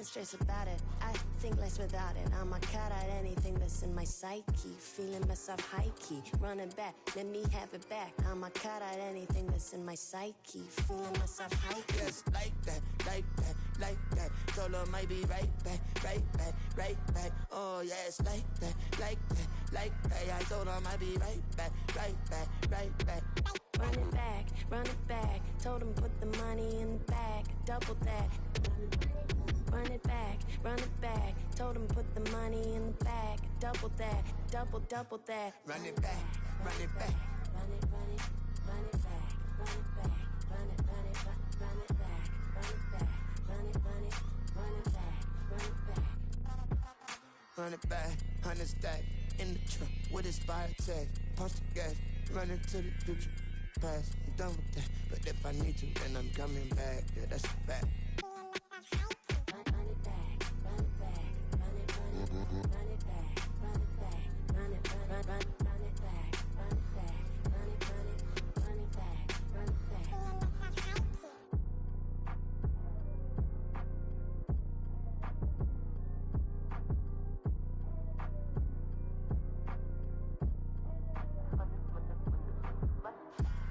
don't stress about it. I think less without it. I'ma cut out anything that's in my psyche. Feeling myself high-key, running back, let me have it back. I'ma cut out anything that's in my psyche. Feeling myself high-key. Yes, like that, like that, like that. Told her might be right back, right back, right back. Oh yes, like that, like that, like that. I told her might be right back, right back, right back. Run it back. Told him put the money in the bag, double that. Run it back. Told him put the money in the bag, double that, double that. Run it back, run it back. Run it back, run it back, run it back, run it back, run it back, run it back, run it back. 100 back, 100 stack. In the truck with his fire tag. Punch the gas, running to the future. Past, I'm done with that. But if I need to, then I'm coming back. Yeah, that's a fact. Run it back, run it back, run it back, run it back, run it back, run it back, run it back, run it back, run it back, run it back.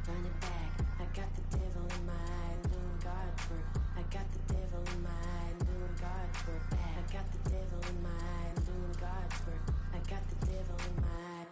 Run it back, I got the devil in my eye, doing God's work. I got the devil in my eye, doing God's work. I got the devil in my eye, doing God's work. I got the devil in my eye.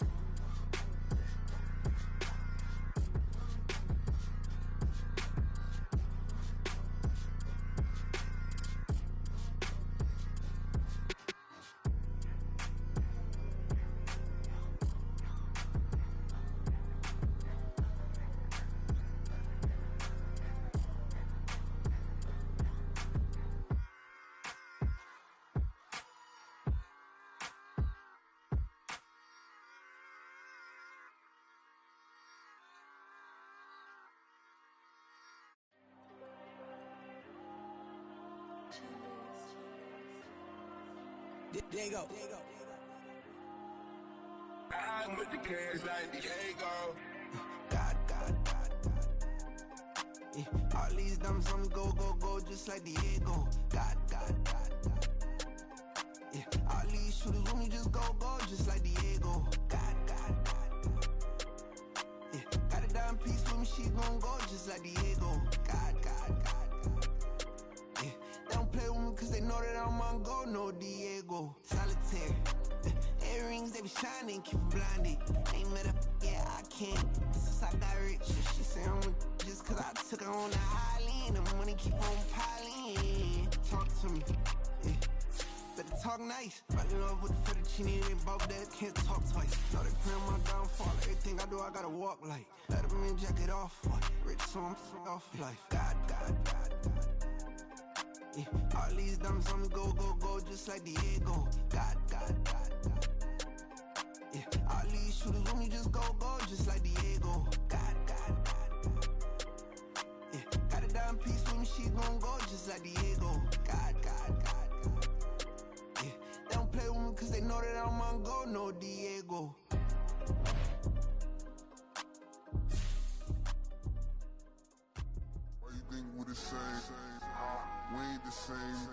Diego. I'm with the cash like Diego. God. Yeah. All these dumps on me go, just like Diego. God. Yeah. All these shooters on me just go, just like Diego. God. Yeah. Got a dime piece with me, she gon' go just like Diego. God. Yeah. They don't play with me cause they know that I'm on go, no Diego. Solitaire. Earrings, they be shining, keep blinded. Ain't met up, yeah, I can't. Since I got rich, she say I'm just cause I took her on the island. The money keep on piling. Talk to me, yeah. Better talk nice. Fall in love with the fettuccine, they both that can't talk twice. Know they praying my downfall, everything I do, I gotta walk like. Let them in, jacket off, rich, so I'm off life. God. Yeah. All these dumps on me go, just like Diego. God. Yeah, all these shooters on me just go, just like Diego. God. Yeah, got a dime piece with me, she gon' go just like Diego. God. Yeah, they don't play with me cause they know that I'm on go, no Diego. Why you think we the same? We ain't the same.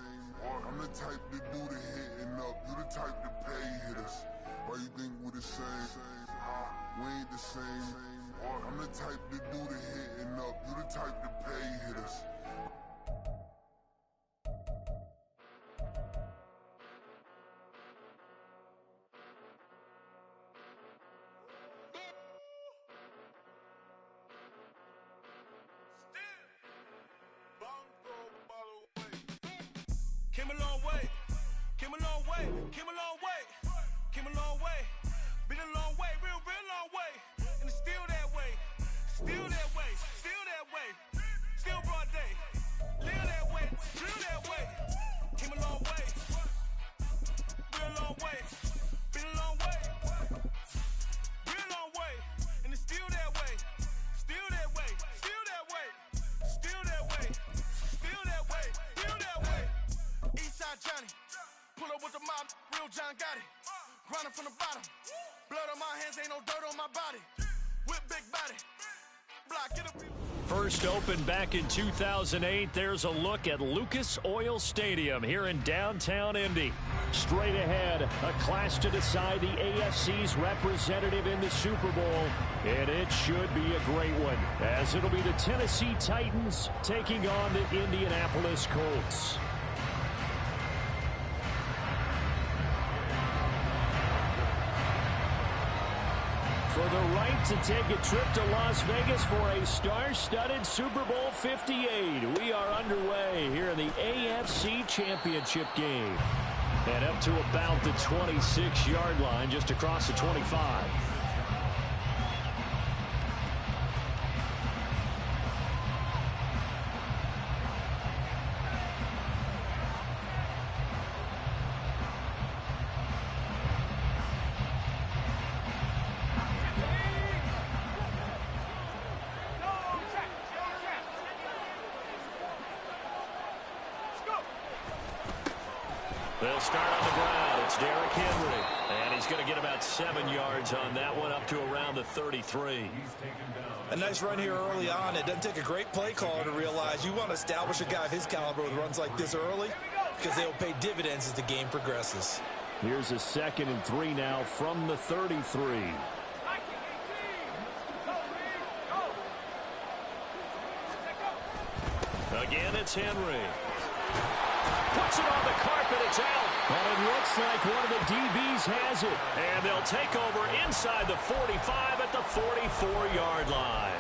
I'm the type to do the hitting up. You the type to pay hitters. Why you think we the same? We ain't the same. I'm the type to do the hitting up. You the type to pay hitters. Came a long way, came a long way, came a long way, came a long way. Been a long way, real long way. And it's still that way, still that way, still that way. Still broad day, live that way, drill that way. Came a long way, real long way. Been a long way, real long way. And it's still that way, still that way, still that way, still that way, still that way, still that way. Eastside Johnny, pull up with the mob, real John got it. Grinding from the bottom, blood on my hands, ain't no dirt on my body. Whip big body, block, get a First opened back in 2008, there's a look at Lucas Oil Stadium here in downtown Indy. Straight ahead, a clash to decide the AFC's representative in the Super Bowl, and it should be a great one, as it'll be the Tennessee Titans taking on the Indianapolis Colts. For the right to take a trip to Las Vegas for a star-studded Super Bowl 58. We are underway here in the AFC Championship game. And up to about the 26-yard line, just across the 25. They'll start on the ground. It's Derrick Henry. And he's going to get about 7 yards on that one, up to around the 33. A nice run here early on. It doesn't take a great play caller to realize you want to establish a guy of his caliber with runs like this early, because they'll pay dividends as the game progresses. Here's a 2nd and 3 now from the 33. Again, it's Henry. Puts it on the carpet. It's out. But it looks like one of the DBs has it. And they'll take over inside the 45 at the 44-yard line.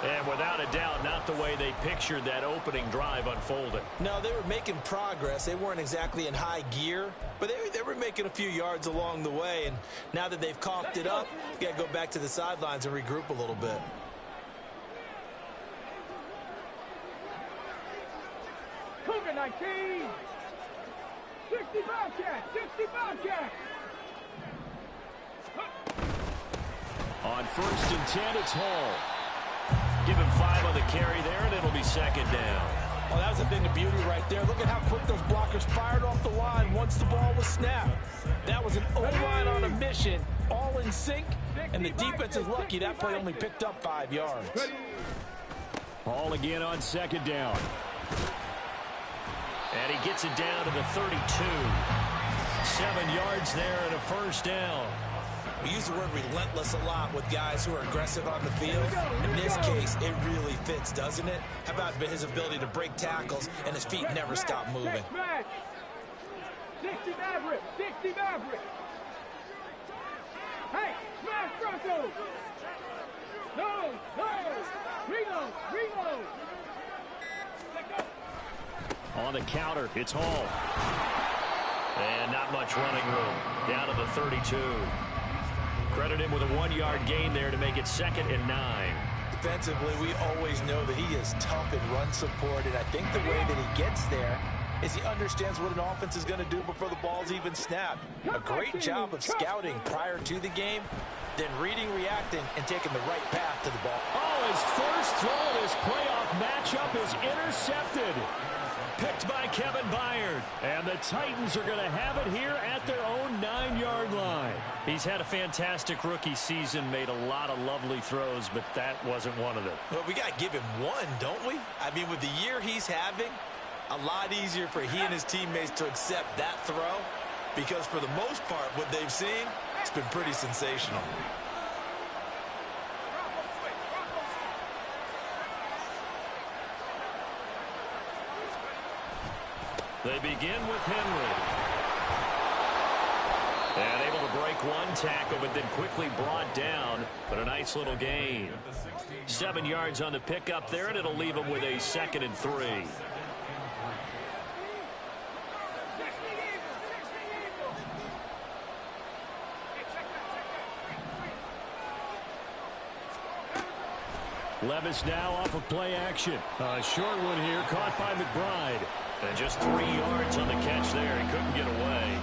And without a doubt, not the way they pictured that opening drive unfolding. No, they were making progress. They weren't exactly in high gear, but they were making a few yards along the way. And now that they've coughed it up, you got to go back to the sidelines and regroup a little bit. Cougar 19. 60 Bobcat. 60 Bobcat. On 1st and 10, it's Hall. Give him 5 on the carry there, and it'll be 2nd down. Oh, that was a thing of beauty right there. Look at how quick those blockers fired off the line once the ball was snapped. That was an O-line on a mission, all in sync, and the defense is lucky that play only picked up 5 yards. Hall again on 2nd down. And he gets it down to the 32. 7 yards there and a 1st down. We use the word relentless a lot with guys who are aggressive on the field. In this case, it really fits, doesn't it? How about his ability to break tackles and his feet never stop moving? 60 Maverick. 60 Maverick. Hey, smash Bronco. No. Reload. On the counter, it's Hall. And not much running room. Down to the 32. Credit him with a 1-yard gain there to make it 2nd and 9. Defensively, we always know that he is tough in run support, and I think the way that he gets there is he understands what an offense is going to do before the ball's even snapped. A great job of scouting prior to the game, then reading, reacting, and taking the right path to the ball. Oh, his first throw of this playoff matchup is intercepted. Picked by Kevin Byard. And the Titans are going to have it here at their own 9-yard line. He's had a fantastic rookie season, made a lot of lovely throws, but that wasn't one of them. Well, we got to give him one, don't we? I mean, with the year he's having, a lot easier for he and his teammates to accept that throw, because for the most part, what they've seen, it's been pretty sensational. They begin with Henry. And able to break one tackle, but then quickly brought down. But a nice little gain. 7 yards on the pickup there, and it'll leave him with a 2nd and 3. Levis now off of play action. A short one here, caught by McBride. And just 3 yards on the catch there. He couldn't get away.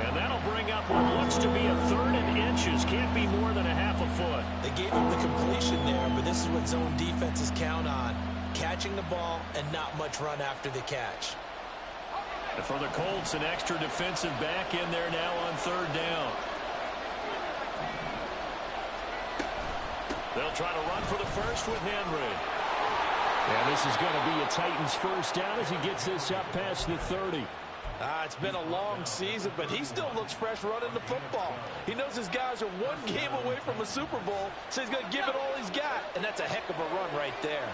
And that'll bring up what looks to be a 3rd and inches. Can't be more than a half a foot. They gave up the completion there, but this is what zone defenses count on. Catching the ball and not much run after the catch. And for the Colts, an extra defensive back in there now on 3rd down. They'll try to run for the first with Henry. And this is going to be a Titans first down as he gets this up past the 30. It's been a long season, but he still looks fresh running the football. He knows his guys are one game away from a Super Bowl, so he's going to give it all he's got. And that's a heck of a run right there.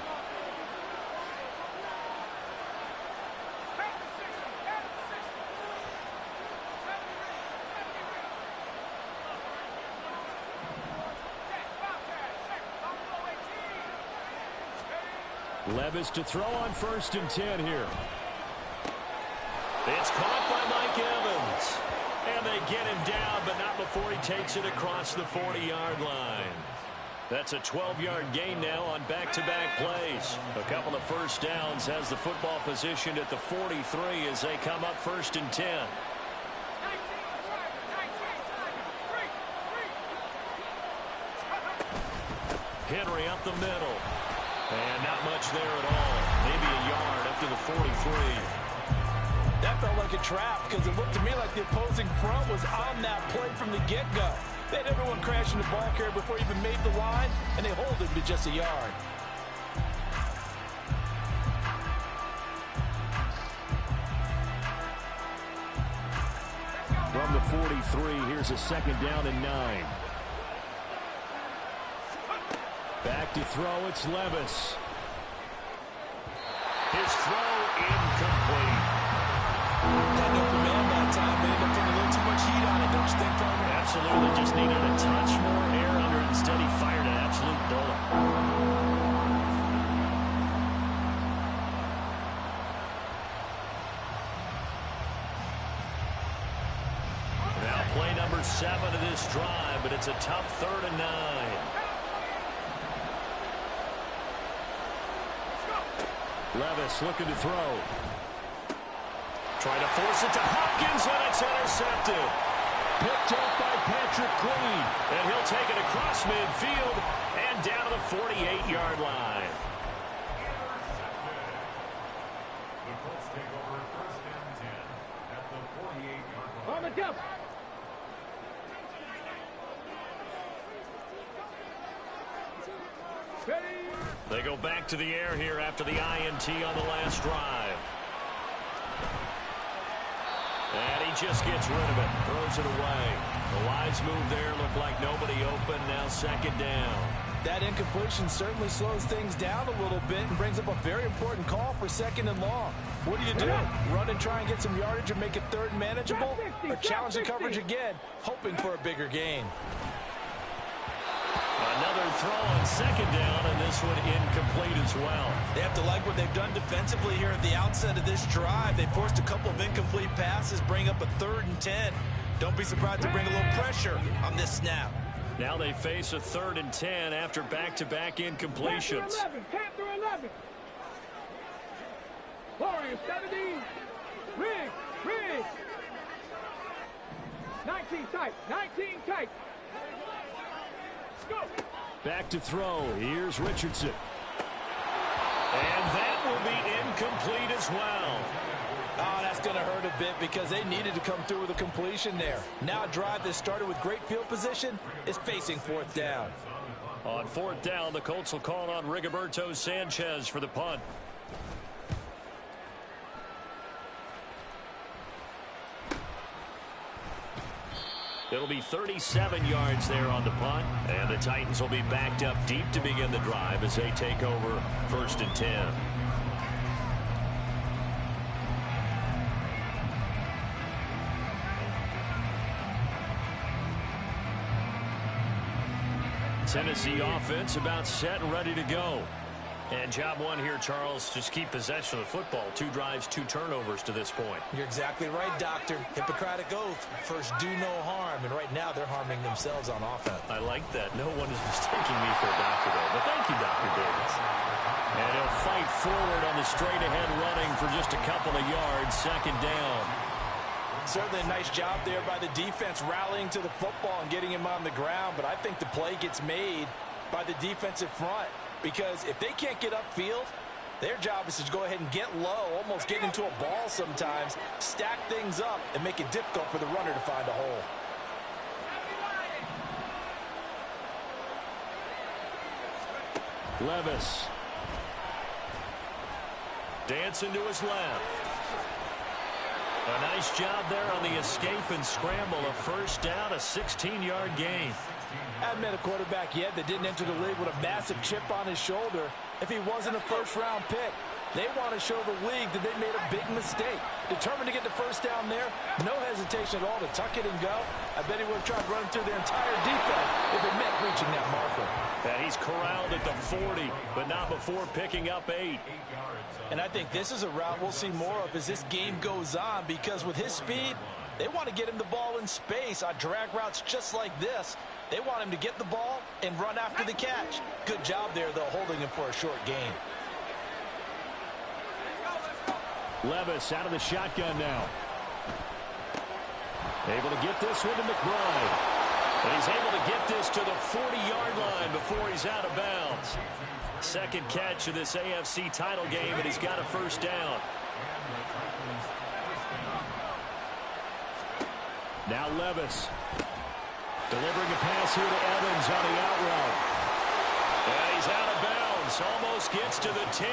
Levis to throw on 1st and 10 here. It's caught by Mike Evans. And they get him down, but not before he takes it across the 40-yard line. That's a 12-yard gain now on back-to-back plays. A couple of first downs has the football positioned at the 43 as they come up 1st and 10. Henry up the middle. And not much there at all. Maybe a yard up to the 43. That felt like a trap because it looked to me like the opposing front was on that play from the get-go. They had everyone crashing the ball carrier before he even made the line, and they hold him to just a yard. From the 43, here's a 2nd down and 9. Back to throw, it's Levis. His throw incomplete. Had no command that time. They ended up putting a little too much heat on it, don't you think, Tony? Absolutely, just needed a touch more air under it. Instead, he fired an absolute bullet. Now play number 7 of this drive, but it's a tough 3rd and 9. Levis looking to throw. Trying to force it to Hopkins, and it's intercepted. Picked up by Patrick Queen, and he'll take it across midfield and down to the 48-yard line. The Colts take over 1st and 10 at the 48-yard line. On the jump. Ready. They go back to the air here after the INT on the last drive. And he just gets rid of it, throws it away. The wise move there, looked like nobody open, now 2nd down. That incompletion certainly slows things down a little bit and brings up a very important call for 2nd and long. What do? Run and try and get some yardage and make it 3rd and manageable? Or challenge the coverage again, hoping for a bigger gain? Another throw on 2nd down, and this one incomplete as well. They have to like what they've done defensively here at the outset of this drive. They forced a couple of incomplete passes, bring up a 3rd and 10. Don't be surprised to bring a little pressure on this snap. Now they face a 3rd and 10 after back-to-back incompletions. Panther 11. Warriors 17. Riggs. 19 tight. 19 tight. Go. Back to throw. Here's Richardson. And that will be incomplete as well. Oh, that's going to hurt a bit because they needed to come through with a completion there. Now a drive that started with great field position is facing 4th down. On 4th down, the Colts will call on Rigoberto Sanchez for the punt. It'll be 37 yards there on the punt, and the Titans will be backed up deep to begin the drive as they take over 1st and 10. Tennessee offense about set and ready to go. And job one here, Charles, just keep possession of the football. 2 drives, 2 turnovers to this point. You're exactly right, Doctor. Hippocratic oath. First, do no harm. And right now, they're harming themselves on offense. I like that. No one is mistaking me for a doctor, though. But thank you, Dr. Davis. And he'll fight forward on the straight-ahead running for just a couple of yards. 2nd down. Certainly a nice job there by the defense rallying to the football and getting him on the ground. But I think the play gets made by the defensive front. Because if they can't get upfield, their job is to go ahead and get low, almost get into a ball sometimes, stack things up, and make it difficult for the runner to find a hole. Levis. Dancing to his left. A nice job there on the escape and scramble. A first down, a 16-yard gain. I haven't met a quarterback yet that didn't enter the league with a massive chip on his shoulder if he wasn't a first-round pick. They want to show the league that they made a big mistake. Determined to get the first down there, no hesitation at all to tuck it and go. I bet he would have tried running through their entire defense if it meant reaching that marker. And he's corralled at the 40, but not before picking up 8. And I think this is a route we'll see more of as this game goes on, because with his speed, they want to get him the ball in space on drag routes just like this. They want him to get the ball and run after the catch. Good job there, though, holding him for a short gain. Levis out of the shotgun now. Able to get this one to McBride. And he's able to get this to the 40-yard line before he's out of bounds. Second catch of this AFC title game, and he's got a first down. Now Levis. Delivering a pass here to Evans on the out route. And he's out of bounds. Almost gets to the 10.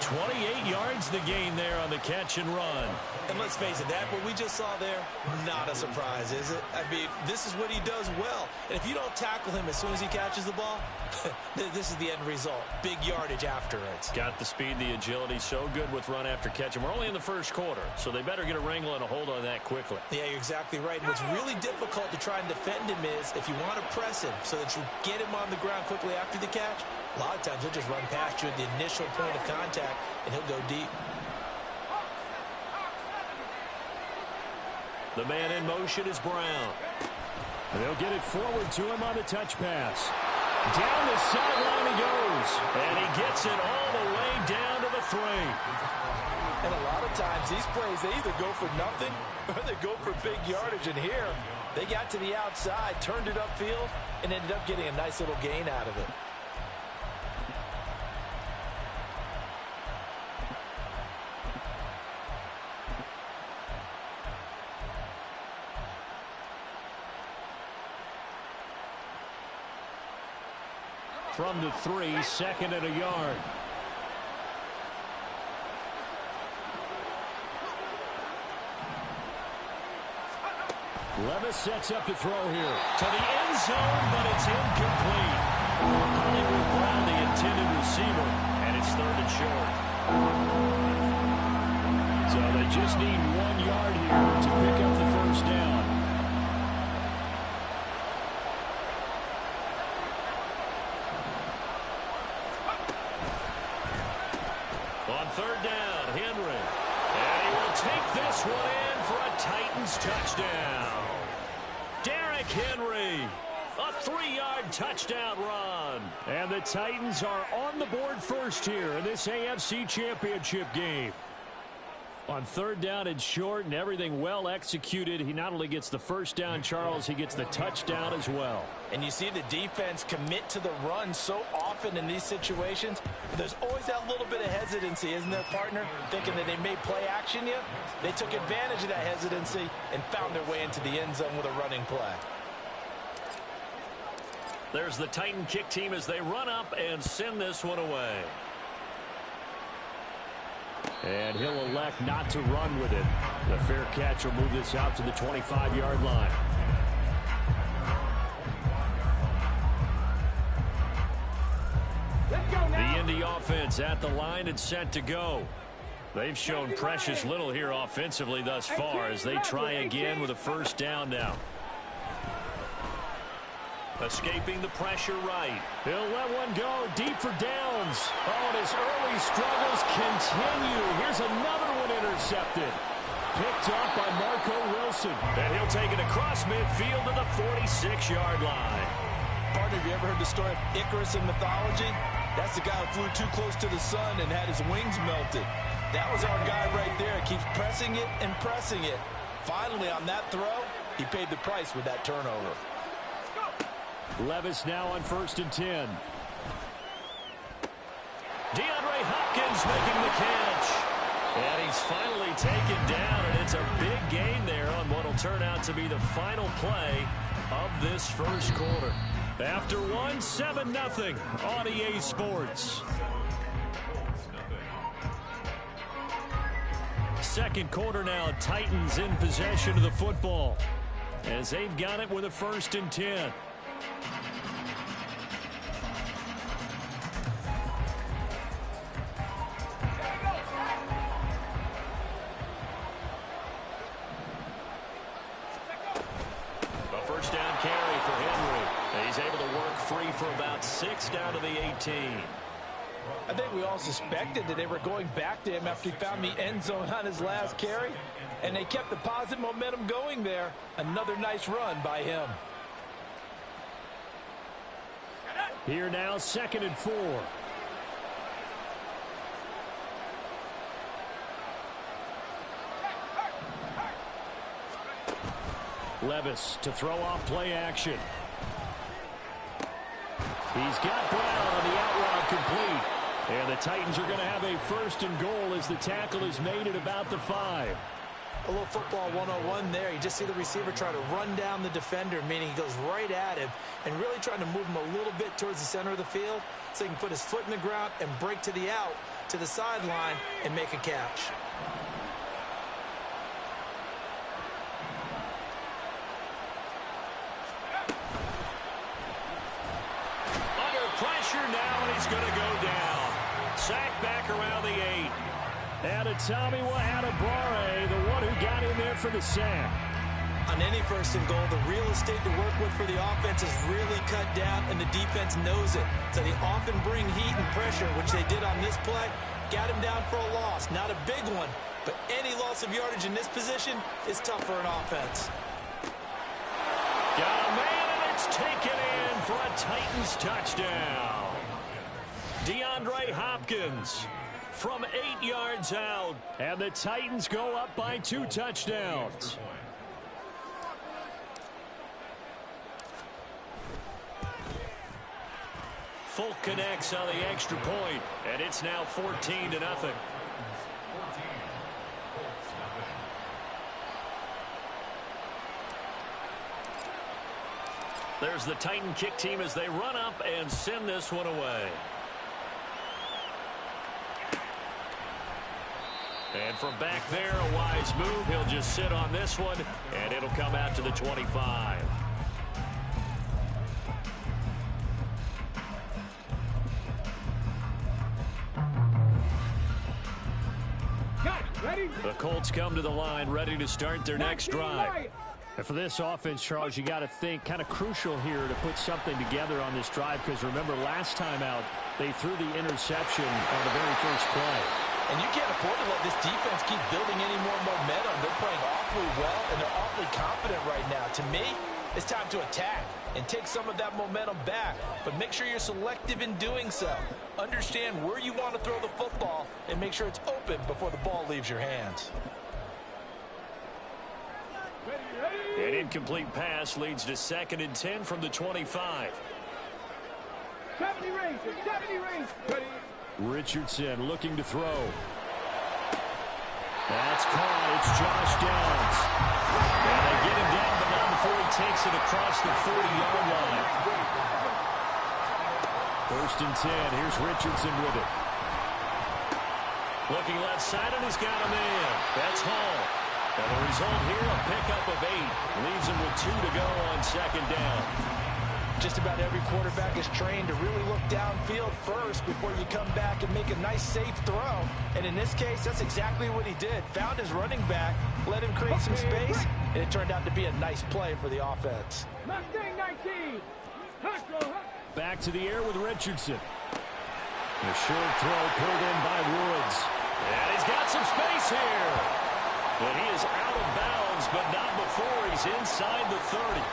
28 yards the gain there on the catch and run. And let's face it, that what we just saw there, not a surprise, is it? I mean, this is what he does well. And if you don't tackle him as soon as he catches the ball, this is the end result. Big yardage afterwards. Got the speed, the agility, so good with run after catch. And we're only in the first quarter, so they better get a wrangle and a hold on that quickly. Yeah, you're exactly right. And what's really difficult to try and defend him is if you want to press him so that you get him on the ground quickly after the catch, a lot of times he'll just run past you at the initial point of contact, and he'll go deep. The man in motion is Brown. They'll get it forward to him on the touch pass. Down the sideline he goes. And he gets it all the way down to the 3. And a lot of times these plays, they either go for nothing or they go for big yardage. And here, they got to the outside, turned it upfield, and ended up getting a nice little gain out of it. From the 3, second and a yard. Levis sets up to throw here. To the end zone, but it's incomplete. Hollywood Brown, the intended receiver, and it's 3rd and short. So they just need 1 yard here to pick up the first down. On 3rd down, Henry. And he will take this one in for a Titans touchdown. Derrick Henry, a 3-yard touchdown run. And the Titans are on the board first here in this AFC Championship game. On 3rd down and short, and everything well executed. He not only gets the first down, Charles, he gets the touchdown as well. And you see the defense commit to the run so often in these situations. There's always that little bit of hesitancy, isn't there, partner? Thinking that they may play action you. They took advantage of that hesitancy and found their way into the end zone with a running play. There's the Titan kick team as they run up and send this one away. And he'll elect not to run with it. The fair catch will move this out to the 25-yard line. The Indy offense at the line and set to go. They've shown precious little here offensively thus far as they try again with a first down now. Escaping the pressure right. He'll let one go deep for downs. Oh, and his early struggles continue. Here's another one intercepted. Picked up by Marco Wilson. And he'll take it across midfield to the 46-yard line. Partner, have you ever heard the story of Icarus in mythology? That's the guy who flew too close to the sun and had his wings melted. That was our guy right there. Keeps pressing it and pressing it. Finally, on that throw, he paid the price with that turnover. Levis now on 1st and 10. DeAndre Hopkins making the catch. And he's finally taken down, and it's a big gain there on what will turn out to be the final play of this first quarter. After 7-0 on EA Sports. Second quarter now, Titans in possession of the football as they've got it with a 1st and 10. A first down carry for Henry. He's able to work free for about 6 down to the 18. I think we all suspected that they were going back to him after he found the end zone on his last carry, and they kept the positive momentum going there. Another nice run by him. Here now, 2nd and 4. Levis to throw off play action. He's got Brown on the out route complete. And the Titans are going to have a 1st and goal as the tackle is made at about the 5. A little football 101 there. You just see the receiver try to run down the defender, meaning he goes right at him and really trying to move him a little bit towards the center of the field so he can put his foot in the ground and break to the out, to the sideline, and make a catch. Pressure now, and he's going to go down. Sack back around the 8. And Tommy Adebawore, the one who got in there for the sack. On any 1st and goal, the real estate to work with for the offense is really cut down, and the defense knows it. So they often bring heat and pressure, which they did on this play. Got him down for a loss. Not a big one, but any loss of yardage in this position is tough for an offense. Got a man, and it's taken in for a Titans touchdown. DeAndre Hopkins from 8 yards out, and the Titans go up by 2 touchdowns. Folk connects on the extra point, and it's now 14-0. There's the Titan kick team as they run up and send this one away. And from back there, a wise move. He'll just sit on this one, and it'll come out to the 25. The Colts come to the line, ready to start their next drive. And for this offense, Charles, you got to think kind of crucial here to put something together on this drive, because remember, last time out, they threw the interception on the very first play. And you can't afford to let this defense keep building any more momentum. They're playing awfully well, and they're awfully confident right now. To me, it's time to attack and take some of that momentum back. But make sure you're selective in doing so. Understand where you want to throw the football and make sure it's open before the ball leaves your hands. An incomplete pass leads to 2nd and 10 from the 25. 70 range. Richardson looking to throw. That's caught. It's Josh Downs. And they get him down, but not before he takes it across the 40-yard line. 1st and 10. Here's Richardson with it. Looking left side, and he's got a man. That's Hall. And the result here, a pickup of 8. Leaves him with 2 to go on 2nd down. Just about every quarterback is trained to really look downfield first before you come back and make a nice, safe throw. And in this case, that's exactly what he did. Found his running back, let him create some space, and it turned out to be a nice play for the offense. Back to the air with Richardson. A short throw pulled in by Woods. And he's got some space here. But he is out of bounds, but not before he's inside the 30.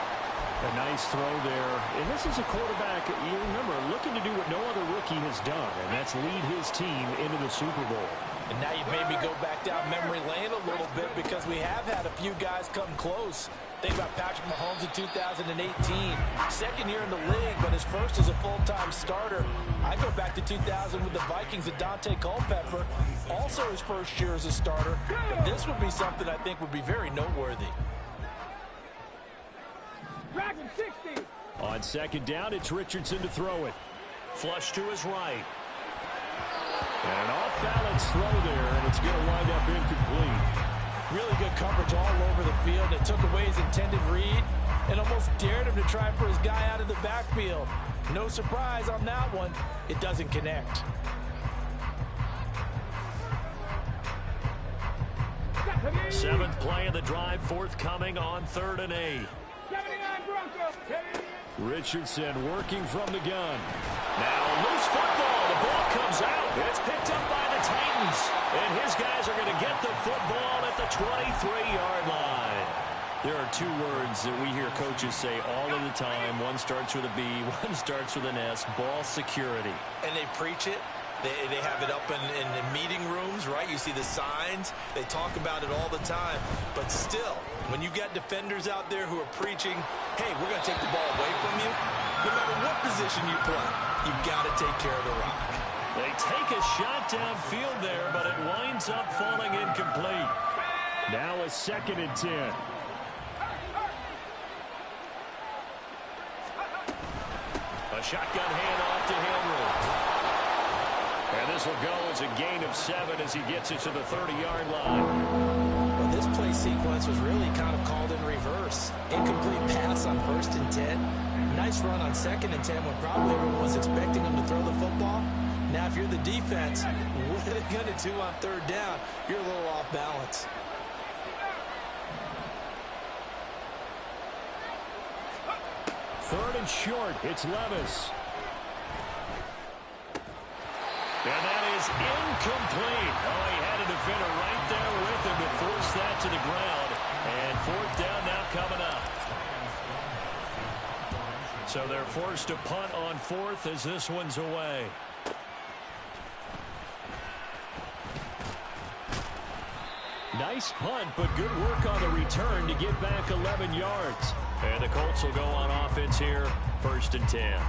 A nice throw there. And this is a quarterback, you remember, looking to do what no other rookie has done, and that's lead his team into the Super Bowl. And now you've made me go back down memory lane a little bit, because we have had a few guys come close. Think about Patrick Mahomes in 2018. Second year in the league, but his first as a full-time starter. I go back to 2000 with the Vikings and Dante Culpepper. Also his first year as a starter. But this would be something I think would be very noteworthy. On 2nd down, it's Richardson to throw it. Flush to his right. And an off-balance throw there, and it's going to wind up incomplete. Really good coverage all over the field. It took away his intended read and almost dared him to try for his guy out of the backfield. No surprise on that one. It doesn't connect. Seventh play of the drive forthcoming on 3rd and 8. Richardson working from the gun. Now loose football. The ball comes out. It's picked up by the Titans. And his guys are going to get the football at the 23-yard line. There are two words that we hear coaches say all of the time. One starts with a B, one starts with an S. Ball security. And they preach it. They have it up in meeting rooms, right? You see the signs. They talk about it all the time. But still, when you got defenders out there who are preaching, hey, we're going to take the ball away from you, no matter what position you play, you've got to take care of the rock. They take a shot downfield there, but it winds up falling incomplete. Now a 2nd and 10. A shotgun handoff to Henry. And this will go as a gain of 7 as he gets it to the 30-yard line. Well, this play sequence was really kind of called in reverse. Incomplete pass on 1st and 10. Nice run on 2nd and 10 when probably everyone was expecting him to throw the football. Now, if you're the defense, what are they going to do on 3rd down? You're a little off balance. Third and short. It's Levis. And that is incomplete. Oh, he had a defender right there with him to force that to the ground. And 4th down now coming up. So they're forced to punt on 4th as this one's away. Nice punt, but good work on the return to get back 11 yards. And the Colts will go on offense here, 1st and 10.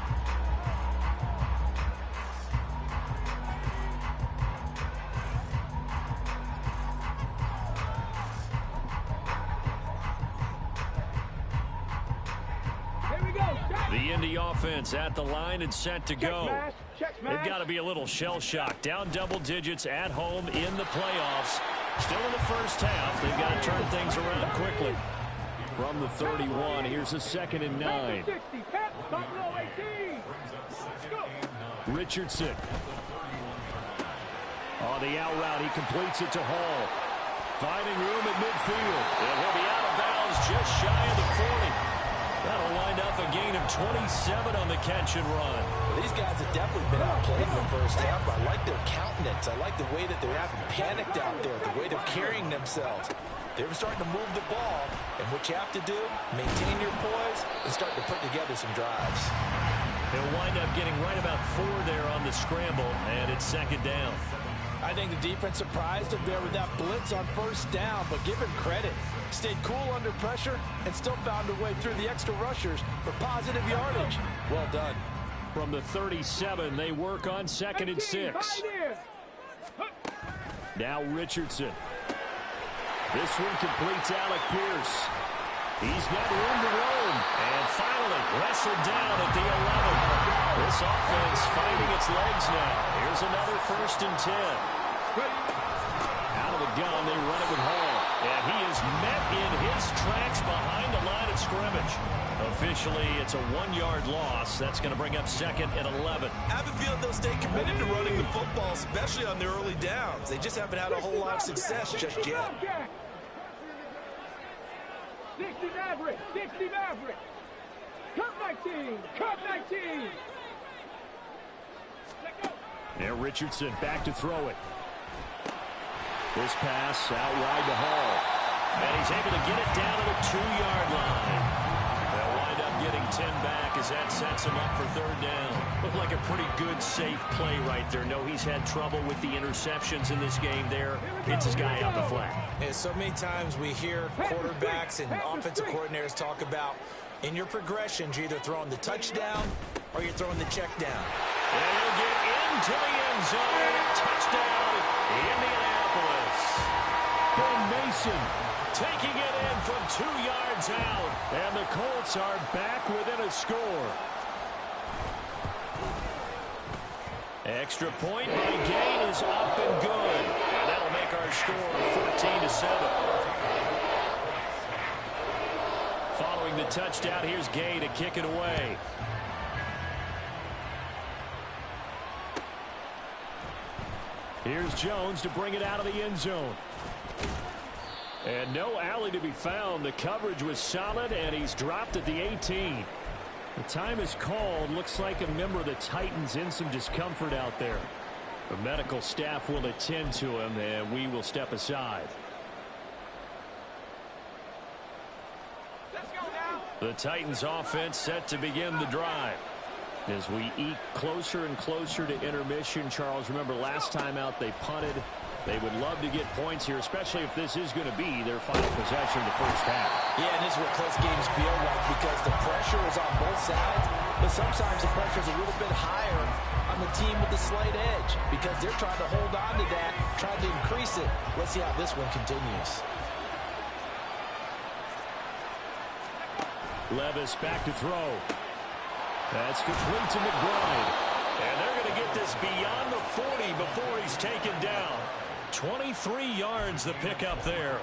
The Indy offense at the line and set to go. They've got to be a little shell-shocked. Down double digits at home in the playoffs. Still in the first half. They've got to turn things around quickly. From the 31, here's a 2nd and 9. Richardson. On the out route, he completes it to Hall. Finding room at midfield. And he'll be out of bounds just shy of the 40. That'll wind up a gain of 27 on the catch and run. Well, these guys have definitely been outplayed in the first half. I like their countenance. I like the way that they're having panicked out there, the way they're carrying themselves. They're starting to move the ball, and what you have to do, maintain your poise and start to put together some drives. He'll wind up getting right about 4 there on the scramble, and it's 2nd down. I think the defense surprised him there with that blitz on 1st down, but give him credit. Stayed cool under pressure and still found a way through the extra rushers for positive yardage. Well done. From the 37, they work on 2nd and 6. Now Richardson. This one completes Alec Pierce. He's got room to roam. And finally wrestled down at the 11. This offense finding its legs now. Here's another 1st and 10. Out of the gun, they run it with Hall. And he is met in his tracks behind the line of scrimmage. Officially, it's a 1-yard loss. That's going to bring up 2nd and 11. I have a feeling they'll stay committed to running the football, especially on their early downs. They just haven't had a whole lot of success just yet. 60 Maverick, 60 Maverick. Cut 19, cut 19. And Richardson back to throw it. This pass out wide to Hall. And he's able to get it down to the 2-yard line. They'll wind up getting 10 back as that sets him up for 3rd down. Looked like a pretty good, safe play right there. No, he's had trouble with the interceptions in this game there. Hits his guy out the flat. And so many times we hear quarterbacks and offensive coordinators talk about in your progressions, you're either throwing the touchdown or you're throwing the check down. And he'll get into the end zone. Touchdown, Indianapolis. Ben Mason taking it in from 2 yards out. And the Colts are back within a score. Extra point by Gain is up and good. And that'll make our score 14-7. Following the touchdown, here's Gay to kick it away. Here's Jones to bring it out of the end zone. And no alley to be found. The coverage was solid, and he's dropped at the 18. The time is called. Looks like a member of the Titans in some discomfort out there. The medical staff will attend to him, and we will step aside. The Titans offense set to begin the drive. As we eke closer and closer to intermission, Charles, remember last time out they punted. They would love to get points here, especially if this is going to be their final possession of the first half. Yeah, and this is what close games feel like because the pressure is on both sides, but sometimes the pressure is a little bit higher on the team with the slight edge because they're trying to hold on to that, trying to increase it. Let's see how this one continues. Levis back to throw. That's complete to McBride. And they're going to get this beyond the 40 before he's taken down. 23 yards the pickup there.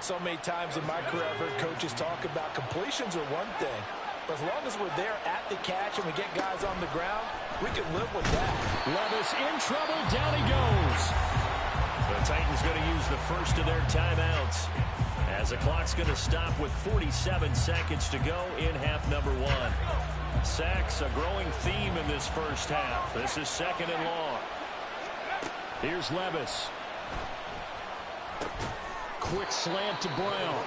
So many times in my career I've heard coaches talk about completions are one thing. But as long as we're there at the catch and we get guys on the ground, we can live with that. Levis in trouble. Down he goes. The Titans going to use the first of their timeouts, as the clock's going to stop with 47 seconds to go in half number one. Sacks, a growing theme in this first half. This is second and long. Here's Levis. Quick slant to Brown.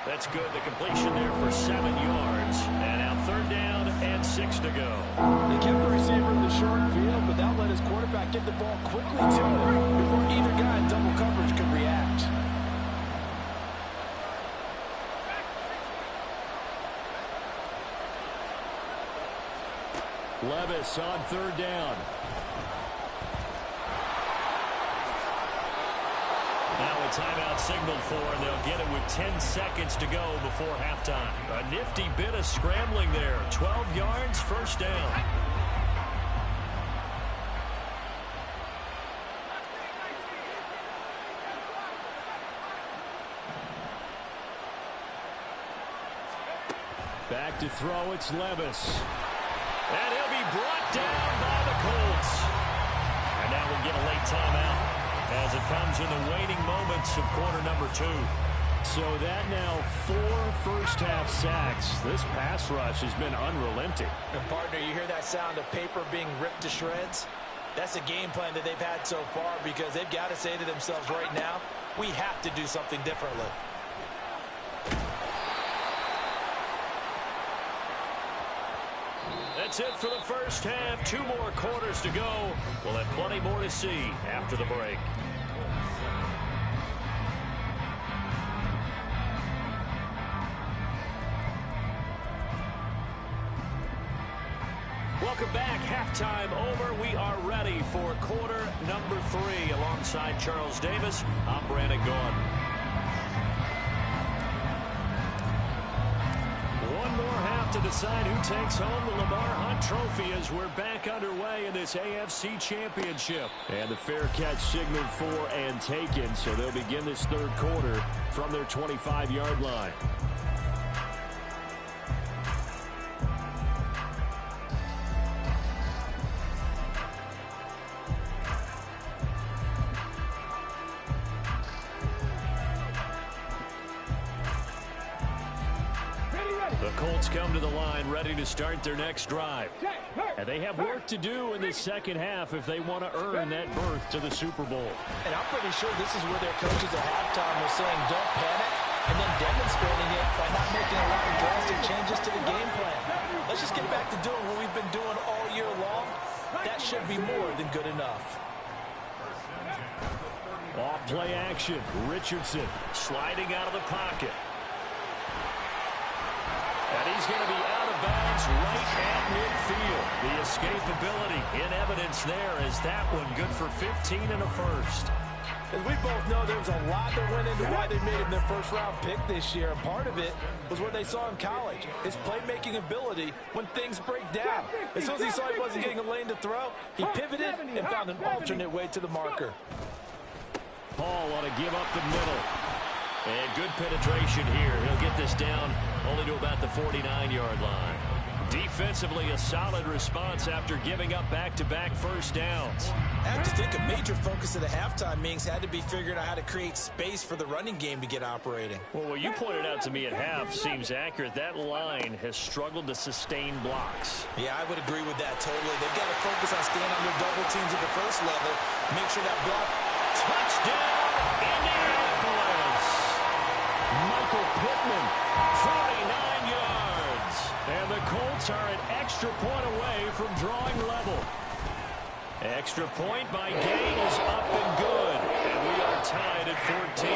That's good. The completion there for 7 yards. And now third down and 6 to go. They kept the receiver in the short field, but that let his quarterback get the ball quickly to him before either guy in double coverage could react. Levis on third down. Now a timeout signaled for, and they'll get it with 10 seconds to go before halftime. A nifty bit of scrambling there. 12 yards, first down. Back to throw, it's Levis. And he'll be brought down by the Colts. And now we'll get a late timeout as it comes in the waning moments of quarter number 2. So that now 4 first-half sacks. This pass rush has been unrelenting. And, partner, you hear that sound of paper being ripped to shreds? That's a game plan that they've had so far because they've got to say to themselves right now, we have to do something differently. That's it for the first half. 2 more quarters to go. We'll have plenty more to see after the break. Welcome back. Halftime over. We are ready for quarter number 3. Alongside Charles Davis, I'm Brandon Gaudin. One more half to decide who takes home the Lamar Hunt Trophy as we're back underway in this AFC Championship. And the fair catch signaled for and taken, so they'll begin this third quarter from their 25-yard line. The Colts come to the line ready to start their next drive. And they have work to do in the second half if they want to earn that berth to the Super Bowl. And I'm pretty sure this is where their coaches at halftime were saying don't panic and then demonstrating it by not making a lot of drastic changes to the game plan. Let's just get back to doing what we've been doing all year long. That should be more than good enough. Off play action. Richardson sliding out of the pocket. And he's going to be out of bounds right at midfield. The escapability in evidence there is that one good for 15 and a first. As we both know, there's a lot that went into why they made him their first-round pick this year. And part of it was what they saw in college, his playmaking ability when things break down. As soon as he saw he wasn't getting a lane to throw, he pivoted and found an alternate way to the marker. Paul ought to give up the middle. And good penetration here. He'll get this down only to about the 49-yard line. Defensively, a solid response after giving up back-to-back first downs. I have to think a major focus of the halftime meetings had to be figuring out how to create space for the running game to get operating. Well, what you pointed out to me at half seems accurate. That line has struggled to sustain blocks. Yeah, I would agree with that totally. They've got to focus on staying on their double teams at the first level. Make sure that block. Touchdown, Indianapolis! Michael Pittman, 49 yards. And the Colts are an extra point away from drawing level. Extra point by Gay is up and good. And we are tied at 14.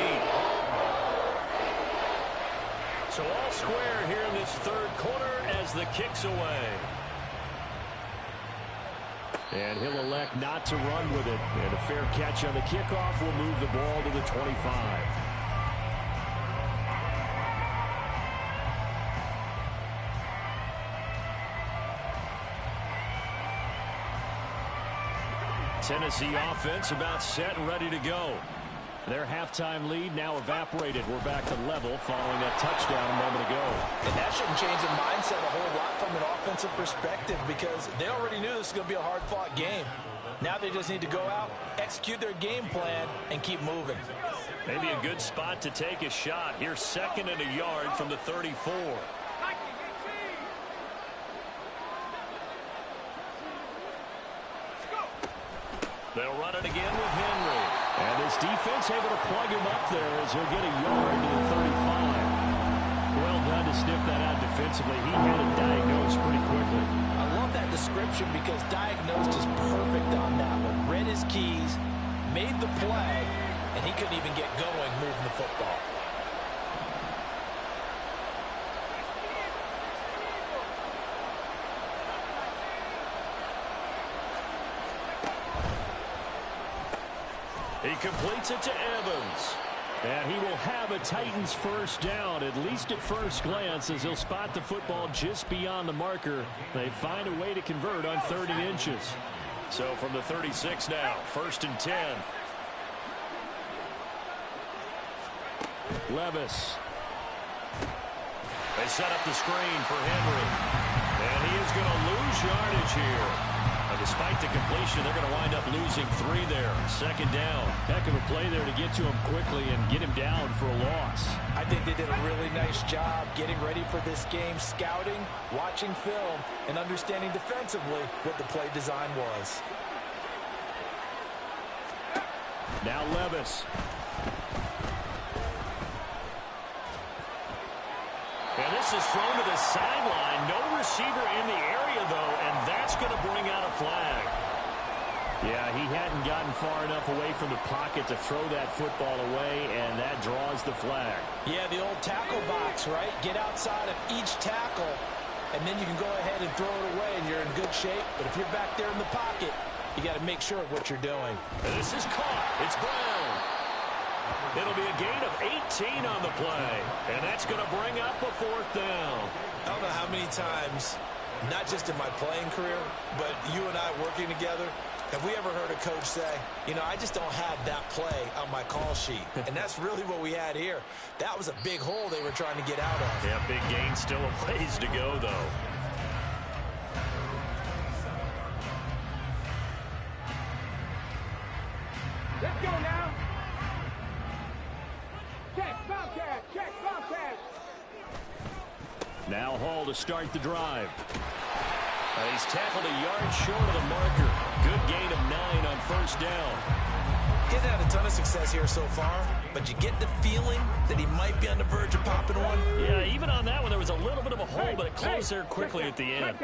So all square here in this third quarter as the kick's away. And he'll elect not to run with it. And a fair catch on the kickoff will move the ball to the 25. Tennessee offense about set and ready to go. Their halftime lead now evaporated. We're back to level following that touchdown a moment ago. And that shouldn't change the mindset a whole lot from an offensive perspective because they already knew this was going to be a hard-fought game. Now they just need to go out, execute their game plan, and keep moving. Maybe a good spot to take a shot. Here's 2nd and a yard from the 34. They'll run it again with Henry. And his defense able to plug him up there as he'll get a yard to the 35. Well done to sniff that out defensively. He had it diagnosed pretty quickly. I love that description because diagnosed is perfect on that one. Read his keys, made the play, and he couldn't even get going moving the football. He completes it to Evans. And he will have a Titans first down, at least at first glance, as he'll spot the football just beyond the marker. They find a way to convert on 30 inches. So from the 36 now, 1st and 10. Levis. They set up the screen for Henry. And he is going to lose yardage here. Despite the completion, they're going to wind up losing 3 there. 2nd down. Heck of a play there to get to him quickly and get him down for a loss. I think they did a really nice job getting ready for this game, scouting, watching film, and understanding defensively what the play design was. Now Levis. And this is thrown to the sideline. No receiver in the area, though, and that's going to bring out a flag. Yeah, he hadn't gotten far enough away from the pocket to throw that football away, and that draws the flag. Yeah, the old tackle box, right? Get outside of each tackle, and then you can go ahead and throw it away, and you're in good shape. But if you're back there in the pocket, you got to make sure of what you're doing. And this is caught. It's Brown. It'll be a gain of 18 on the play, and that's going to bring up a 4th down. I don't know how many times, not just in my playing career, but you and I working together, have we ever heard a coach say, you know, I just don't have that play on my call sheet. And that's really what we had here. That was a big hole they were trying to get out of. Yeah, big gain, still a ways to go, though. Let's go now. Check, Bobcat, check, Bobcat. Now Hall to start the drive. He's tackled a yard short of the marker. Good gain of 9 on 1st down. He hasn't had a ton of success here so far, but you get the feeling that he might be on the verge of popping one. Yeah, even on that one, there was a little bit of a hole, but it closed there quickly at the end.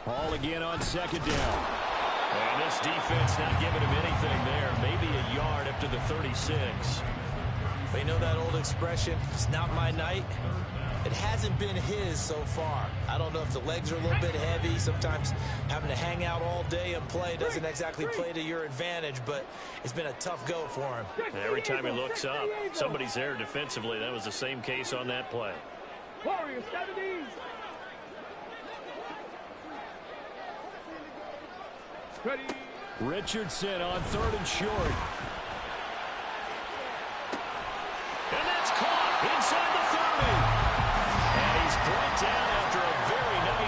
Hall again on 2nd down. And this defense not giving him anything there. Maybe a yard up to the 36. But you know that old expression, it's not my night? It hasn't been his so far. I don't know if the legs are a little bit heavy. Sometimes having to hang out all day and play doesn't exactly play to your advantage, but it's been a tough go for him. Every time he looks up, somebody's there defensively. That was the same case on that play. Warriors 70s. Ready. Richardson on 3rd and short.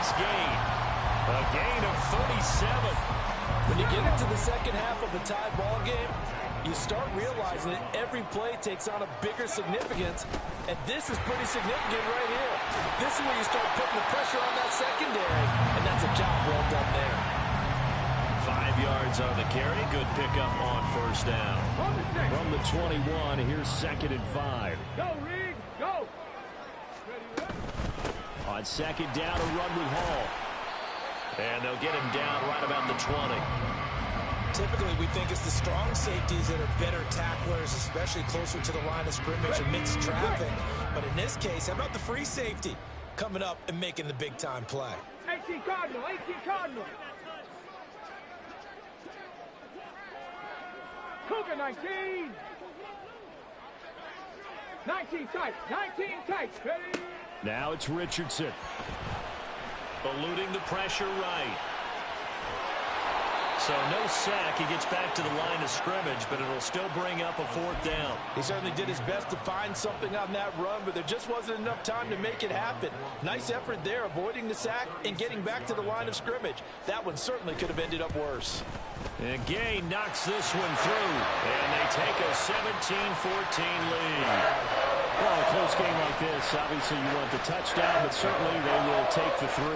this gain. A gain of 37. When you get into the second half of a tie ball game, you start realizing that every play takes on a bigger significance, and this is pretty significant right here. This is where you start putting the pressure on that secondary, and that's a job well done there. 5 yards on the carry. Good pickup on first down. From the 21, here's 2nd and 5. Go, Reed, go. On 2nd down, a run with Hall. And they'll get him down right about the 20. Typically, we think it's the strong safeties that are better tacklers, especially closer to the line of scrimmage amidst traffic. But in this case, how about the free safety coming up and making the big-time play? 18 Cardinal, 18 Cardinal. Cougar 19. 19 tight, 19 tight. Ready? Now it's Richardson. Eluding the pressure right. So no sack. He gets back to the line of scrimmage, but it'll still bring up a 4th down. He certainly did his best to find something on that run, but there just wasn't enough time to make it happen. Nice effort there, avoiding the sack and getting back to the line of scrimmage. That one certainly could have ended up worse. And Gay knocks this one through, and they take a 17-14 lead. Well, a close game like this, obviously you want the touchdown, but certainly they will take the 3.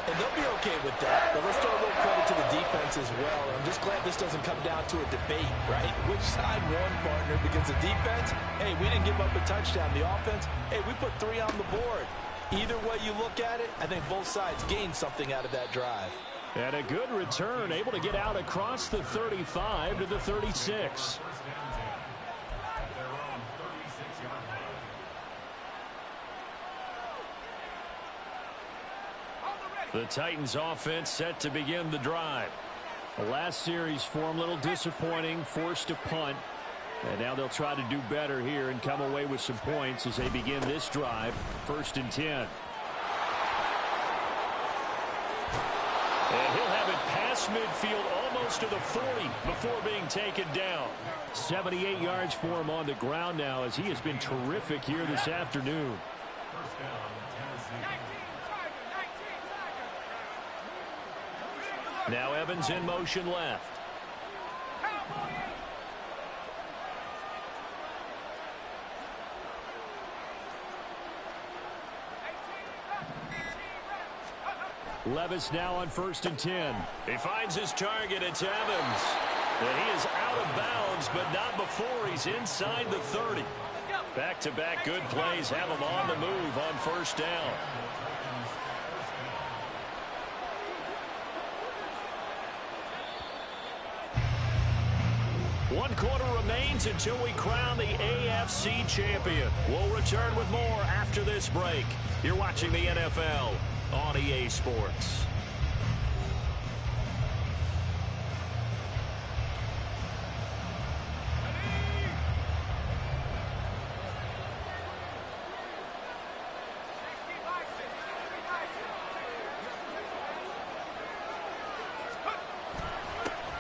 And they'll be okay with that, but let's throw a little credit to the defense as well. I'm just glad this doesn't come down to a debate, right? Which side won, partner? Because the defense, hey, we didn't give up a touchdown. The offense, hey, we put 3 on the board. Either way you look at it, I think both sides gained something out of that drive. And a good return, able to get out across the 35 to the 36. The Titans offense set to begin the drive. The last series for them, a little disappointing, forced to punt. And now they'll try to do better here and come away with some points as they begin this drive. 1st and 10. And he'll have it past midfield almost to the 40 before being taken down. 78 yards for him on the ground now as he has been terrific here this afternoon. First down, Tennessee. Now Evans in motion left. Levis now on 1st and 10. He finds his target. It's Evans. And he is out of bounds, but not before he's inside the 30. Back-to-back good plays have him on the move on 1st down. One quarter remains until we crown the AFC champion. We'll return with more after this break. You're watching the NFL on EA Sports.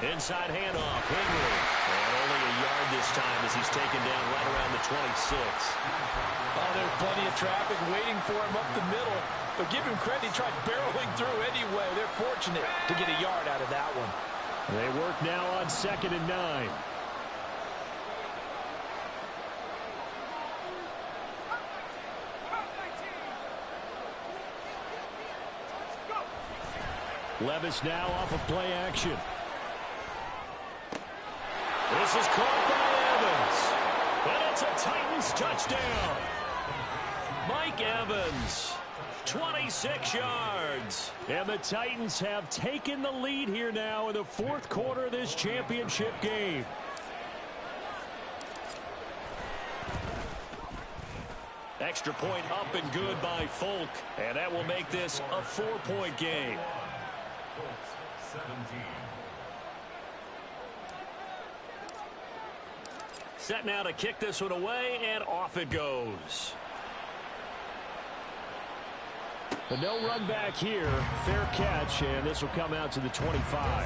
Inside handoff, Henry. And only a yard this time as he's taken down right around the 26. Oh, there's plenty of traffic waiting for him up the middle. But give him credit, he tried barreling through anyway. They're fortunate to get a yard out of that one. They work now on 2nd and 9. Levis now off of play action. This is caught by Evans. And it's a Titans touchdown. Mike Evans, 26 yards. And the Titans have taken the lead here now in the 4th quarter of this championship game. Extra point up and good by Folk. And that will make this a 4-point game. Colts 17. Set now to kick this one away, and off it goes. But no run back here. Fair catch, and this will come out to the 25.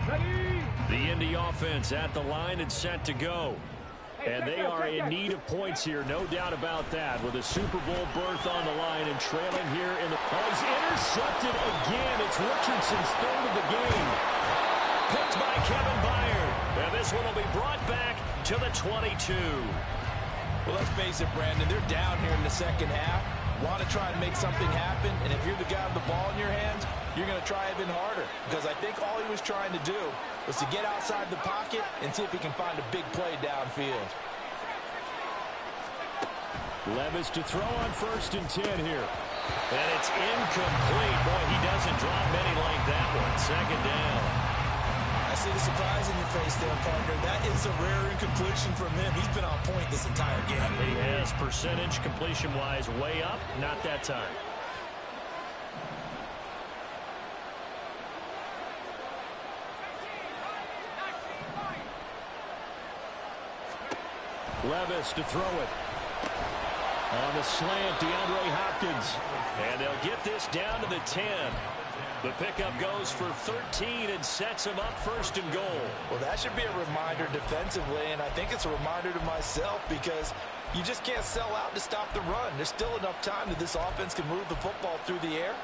Ready? offense at the line and set to go. And they are in need of points here, no doubt about that, with a Super Bowl berth on the line and trailing here in the... Oh, he's intercepted again. It's Richardson's third of the game. Picked by Kevin Byard. And this one will be brought back to the 22. Well, let's face it, Brandon, they're down here in the second half. Want to try and make something happen, and if you're the guy with the ball in your hands, you're going to try even harder, because I think all he was trying to do was to get outside the pocket and see if he can find a big play downfield. Levis to throw on 1st and 10 here. And it's incomplete. Boy, he doesn't drop many like that one. 2nd down. I see the surprise in your face there, partner. That is a rare incompletion from him. He's been on point this entire game. He has percentage completion-wise way up. Not that time. Levis to throw it. On the slant, DeAndre Hopkins. And they'll get this down to the 10. The pickup goes for 13 and sets him up 1st and goal. Well, that should be a reminder defensively, and I think it's a reminder to myself, because you just can't sell out to stop the run. There's still enough time that this offense can move the football through the air,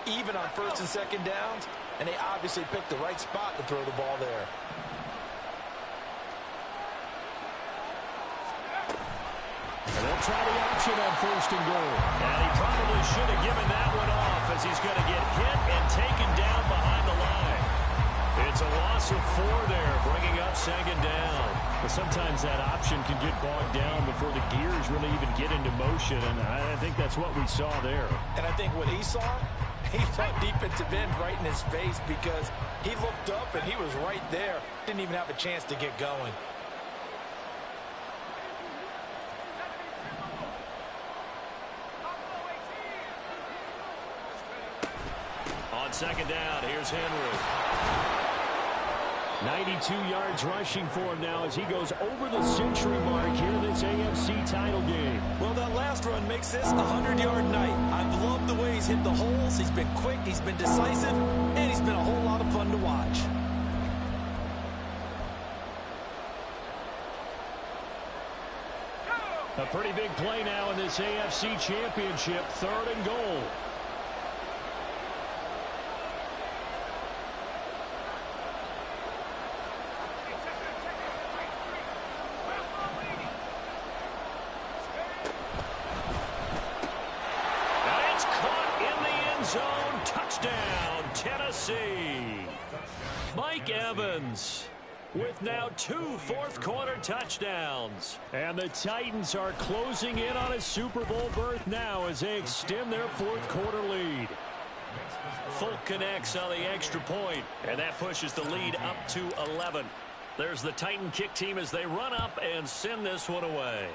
even on 1st and 2nd downs, and they obviously picked the right spot to throw the ball there. And they'll try the option on 1st and goal. And he probably should have given that one off, as he's going to get hit and taken down behind the line. It's a loss of 4 there, bringing up 2nd down. But sometimes that option can get bogged down before the gears really even get into motion, and I think that's what we saw there. And I think what he saw defensive end right in his face, because he looked up and he was right there. Didn't even have a chance to get going. On 2nd down, here's Henry. 92 yards rushing for him now as he goes over the century mark here in this AFC title game. Well, that last run makes this a 100-yard night. I've loved the way he's hit the holes. He's been quick, he's been decisive, and he's been a whole lot of fun to watch. A pretty big play now in this AFC championship, 3rd and goal. Zone touchdown, Tennessee. Mike Evans with now 2 fourth-quarter touchdowns. And the Titans are closing in on a Super Bowl berth now as they extend their fourth-quarter lead. Folk connects on the extra point, and that pushes the lead up to 11. There's the Titan kick team as they run up and send this one away.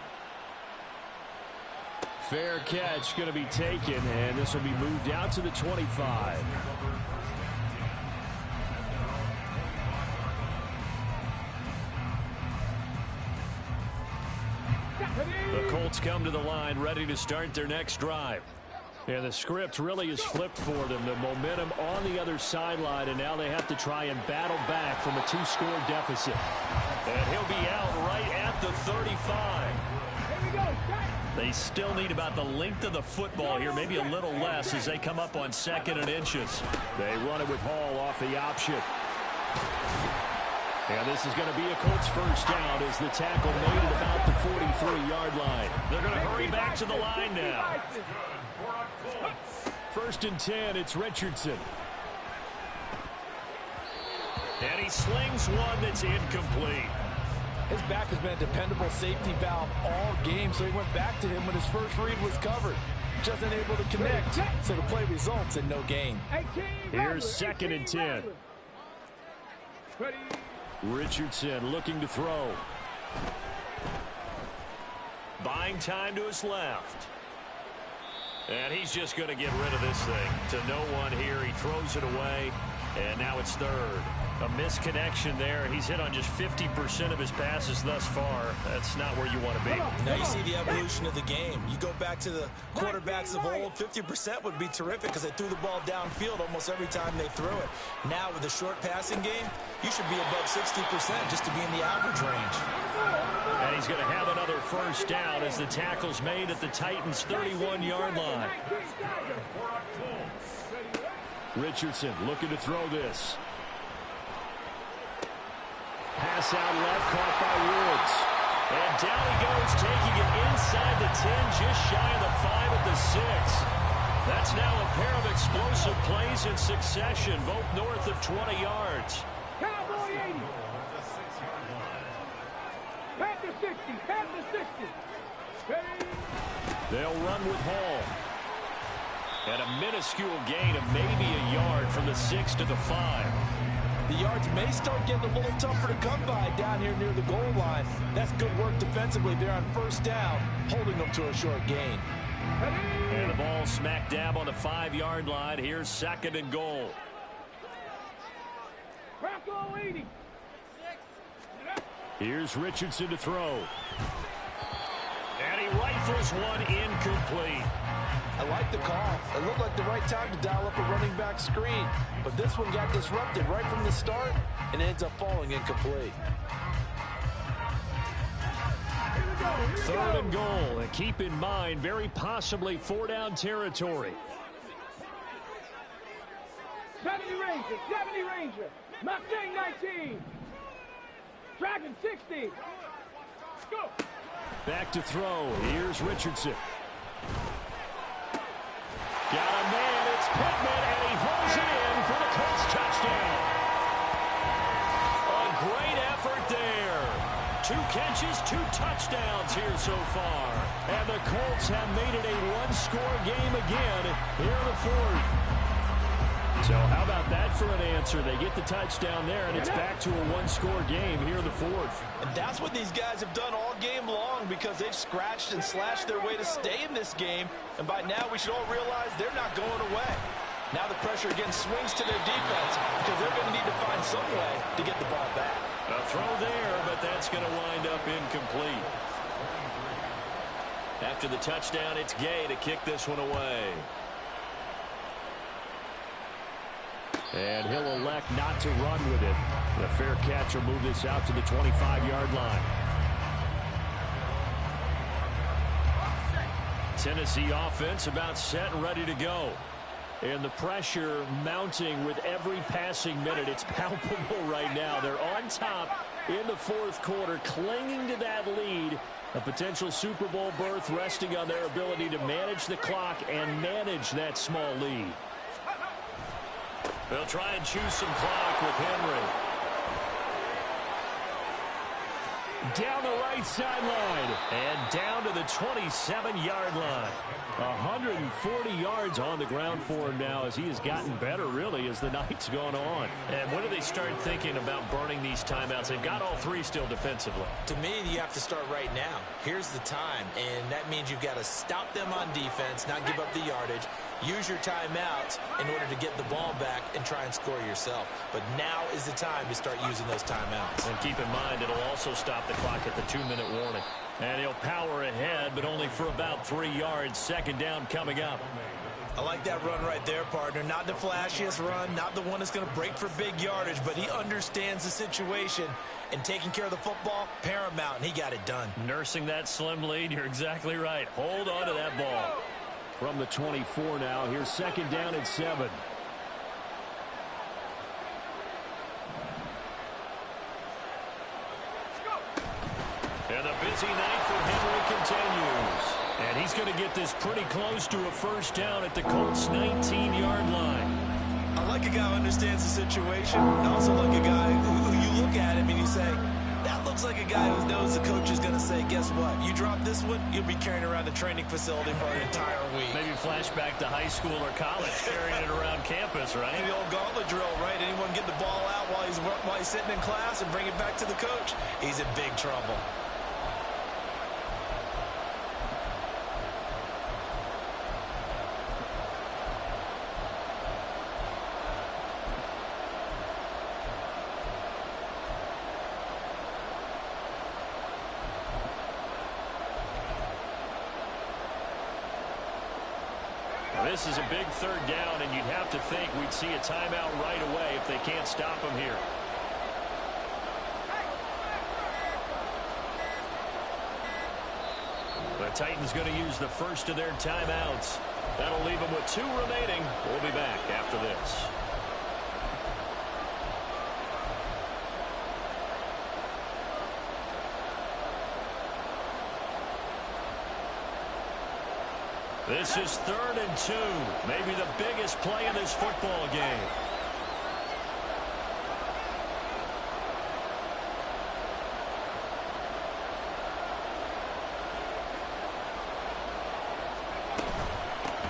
Fair catch going to be taken, and this will be moved out to the 25. The Colts come to the line ready to start their next drive. And the script really is flipped for them. The momentum on the other sideline, and now they have to try and battle back from a 2-score deficit. And he'll be out right at the 35. They still need about the length of the football here, maybe a little less as they come up on 2nd and inches. They run it with Hall off the option. And this is going to be a Colts first down as the tackle made at about the 43-yard line. They're going to hurry back to the line now. 1st and 10, it's Richardson. And he slings one that's incomplete. His back has been a dependable safety valve all game, so he went back to him when his first read was covered. Just unable to connect, so the play results in no gain. Here's 2nd and 10. Richardson looking to throw. Buying time to his left. And he's just going to get rid of this thing to no one here. He throws it away. And now it's third. A misconnection there. He's hit on just 50% of his passes thus far. That's not where you want to be. Now you see the evolution of the game. You go back to the quarterbacks of old, 50% would be terrific because they threw the ball downfield almost every time they threw it. Now with the short passing game, you should be above 60% just to be in the average range. And he's going to have another first down as the tackle's made at the Titans' 31-yard line. Richardson looking to throw this. Pass out left, caught by Woods. And down he goes, taking it inside the 10, just shy of the 5 at the 6. That's now a pair of explosive plays in succession, both north of 20 yards. Cowboy 80. Panther 60. Panther 60. They'll run with Hall. And a minuscule gain of maybe a yard from the 6 to the 5. The yards may start getting a little tougher to come by down here near the goal line. That's good work defensively there on first down, holding them to a short gain. And the ball smack dab on the 5-yard line. Here's second and goal. Bronco 80. Here's Richardson to throw. And he rifles one incomplete. I like the call. It looked like the right time to dial up a running back screen. But this one got disrupted right from the start and ends up falling incomplete. Third and goal. And keep in mind, very possibly 4-down territory. 70 Ranger. 70 Ranger. Mustang 19. Dragon 60. Go. Back to throw. Here's Richardson. Got a man, it's Pittman, and he holds it in for the Colts touchdown. A great effort there. 2 catches, 2 touchdowns here so far. And the Colts have made it a 1-score game again here in the 4th. So how about that for an answer? They get the touchdown there, and it's back to a 1-score game here in the 4th. And that's what these guys have done all game long because they've scratched and slashed their way to stay in this game. And by now, we should all realize they're not going away. Now the pressure again swings to their defense because they're going to need to find some way to get the ball back. A throw there, but that's going to wind up incomplete. After the touchdown, it's Gay to kick this one away. And he'll elect not to run with it. The fair catch will move this out to the 25-yard line. Tennessee offense about set and ready to go. And the pressure mounting with every passing minute. It's palpable right now. They're on top in the 4th quarter, clinging to that lead. A potential Super Bowl berth resting on their ability to manage the clock and manage that small lead. They'll try and choose some clock with Henry. Down the right sideline and down to the 27-yard line. 140 yards on the ground for him now as he has gotten better, really, as the night's gone on. And when do they start thinking about burning these timeouts? They've got all 3 still defensively. To me, you have to start right now. Here's the time, and that means you've got to stop them on defense, not give up the yardage. Use your timeouts in order to get the ball back and try and score yourself. But now is the time to start using those timeouts. And keep in mind, it'll also stop the clock at the 2-minute warning. And he'll power ahead, but only for about 3 yards. Second down coming up. I like that run right there, partner. Not the flashiest run, not the one that's going to break for big yardage, but he understands the situation, and taking care of the football, paramount, and he got it done. Nursing that slim lead, you're exactly right. Hold on to that ball. From the 24 now, here's second down and 7. And the busy night for Henry continues. And he's going to get this pretty close to a first down at the Colts' 19-yard line. I like a guy who understands the situation. I also like a guy who you look at him and you say, that looks like a guy who knows the coach is going to say, guess what? You drop this one, you'll be carrying around the training facility for an entire week. Maybe flashback to high school or college, carrying it around campus, right? The old gauntlet drill, right? Anyone get the ball out while he's sitting in class and bring it back to the coach? He's in big trouble. This is a big third down, and you'd have to think we'd see a timeout right away if they can't stop him here. The Titans going to use the first of their timeouts. That'll leave them with 2 remaining. We'll be back after this. This is 3rd and 2. Maybe the biggest play in this football game.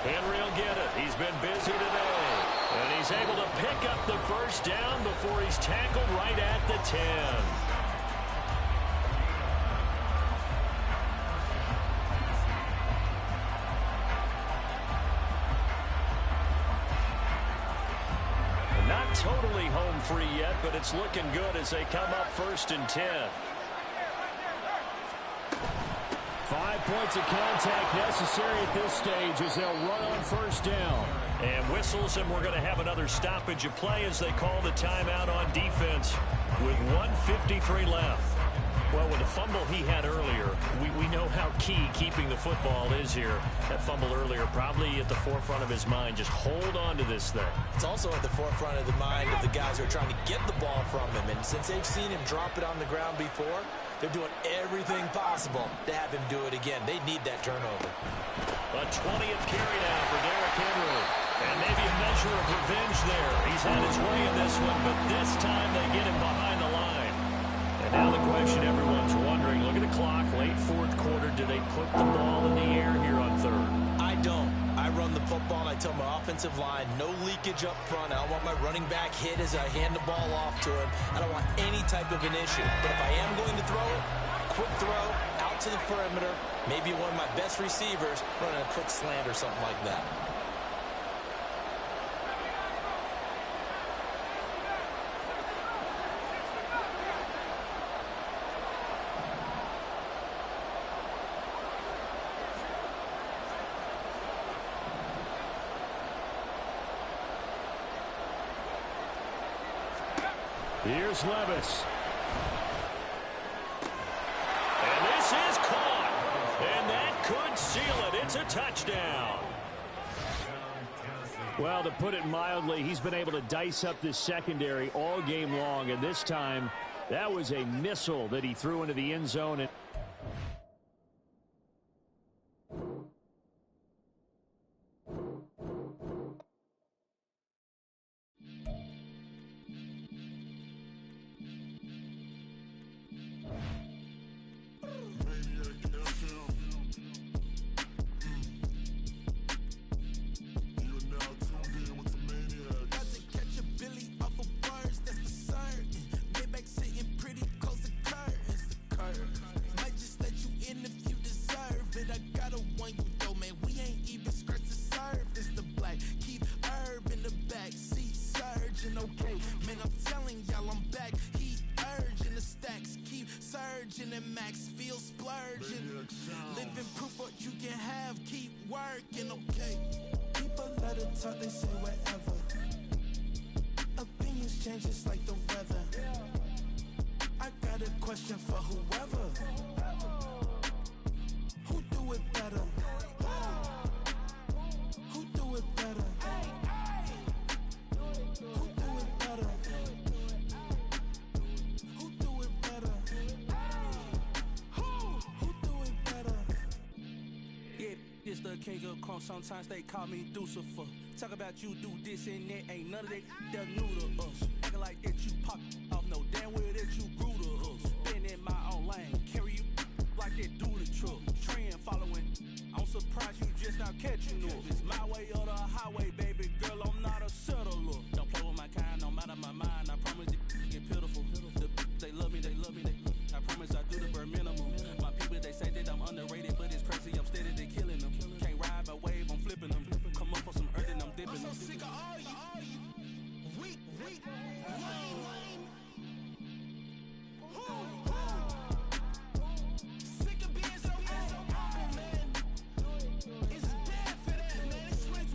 Henry will get it. He's been busy today. And he's able to pick up the first down before he's tackled right at the 10. Not totally home free yet, but it's looking good as they come up 1st and 10. 5 points of contact necessary at this stage as they'll run on 1st down. And whistles, and we're going to have another stoppage of play as they call the timeout on defense with 1:53 left. Well, with the fumble he had earlier, we know how key keeping the football is here. That fumble earlier probably at the forefront of his mind. Just hold on to this thing. It's also at the forefront of the mind of the guys who are trying to get the ball from him. And since they've seen him drop it on the ground before, they're doing everything possible to have him do it again. They need that turnover. A 20th carry now for Derrick Henry. And maybe a measure of revenge there. He's had his way in this one, but this time they get him behind the line. And now the question everyone's wondering, look at the clock, late 4th quarter, do they put the ball in the air here on 3rd? I don't. I run the football, and I tell my offensive line, no leakage up front. I don't want my running back hit as I hand the ball off to him. I don't want any type of an issue. But if I am going to throw it, quick throw, out to the perimeter, maybe one of my best receivers running a quick slant or something like that. Here's Levis. And this is caught. And that could seal it. It's a touchdown. Well, to put it mildly, he's been able to dice up this secondary all game long. And this time, that was a missile that he threw into the end zone. And they say whatever. Opinions change just like the weather. I got a question for whoever. Who do it better? Who do it better? Who do it better? Who do it better? Who do it better? Yeah, it's the king of crunk. Sometimes they call me Lucifer. Talk about you do this and that, ain't none of that new to us. Acting like that you pop off, no damn well that you grew to us. Been in my own lane, carry you like that do the truck. Trend following, I'm surprised you just now catching up. It's my way or the highway, baby girl, I'm not a settler. Don't play with my kind, no matter my mind, I promise it get pitiful. They love me, I promise I do the bare minimum. My people, they say that I'm underrated, but it's crazy, I'm steady, they killing them. Can't ride my wave, I'm flipping them. Come up for some earth and I'm dipping them. I'm so sick of all you weak, lame. Sick of being so man. It's dead for that, man. It's switch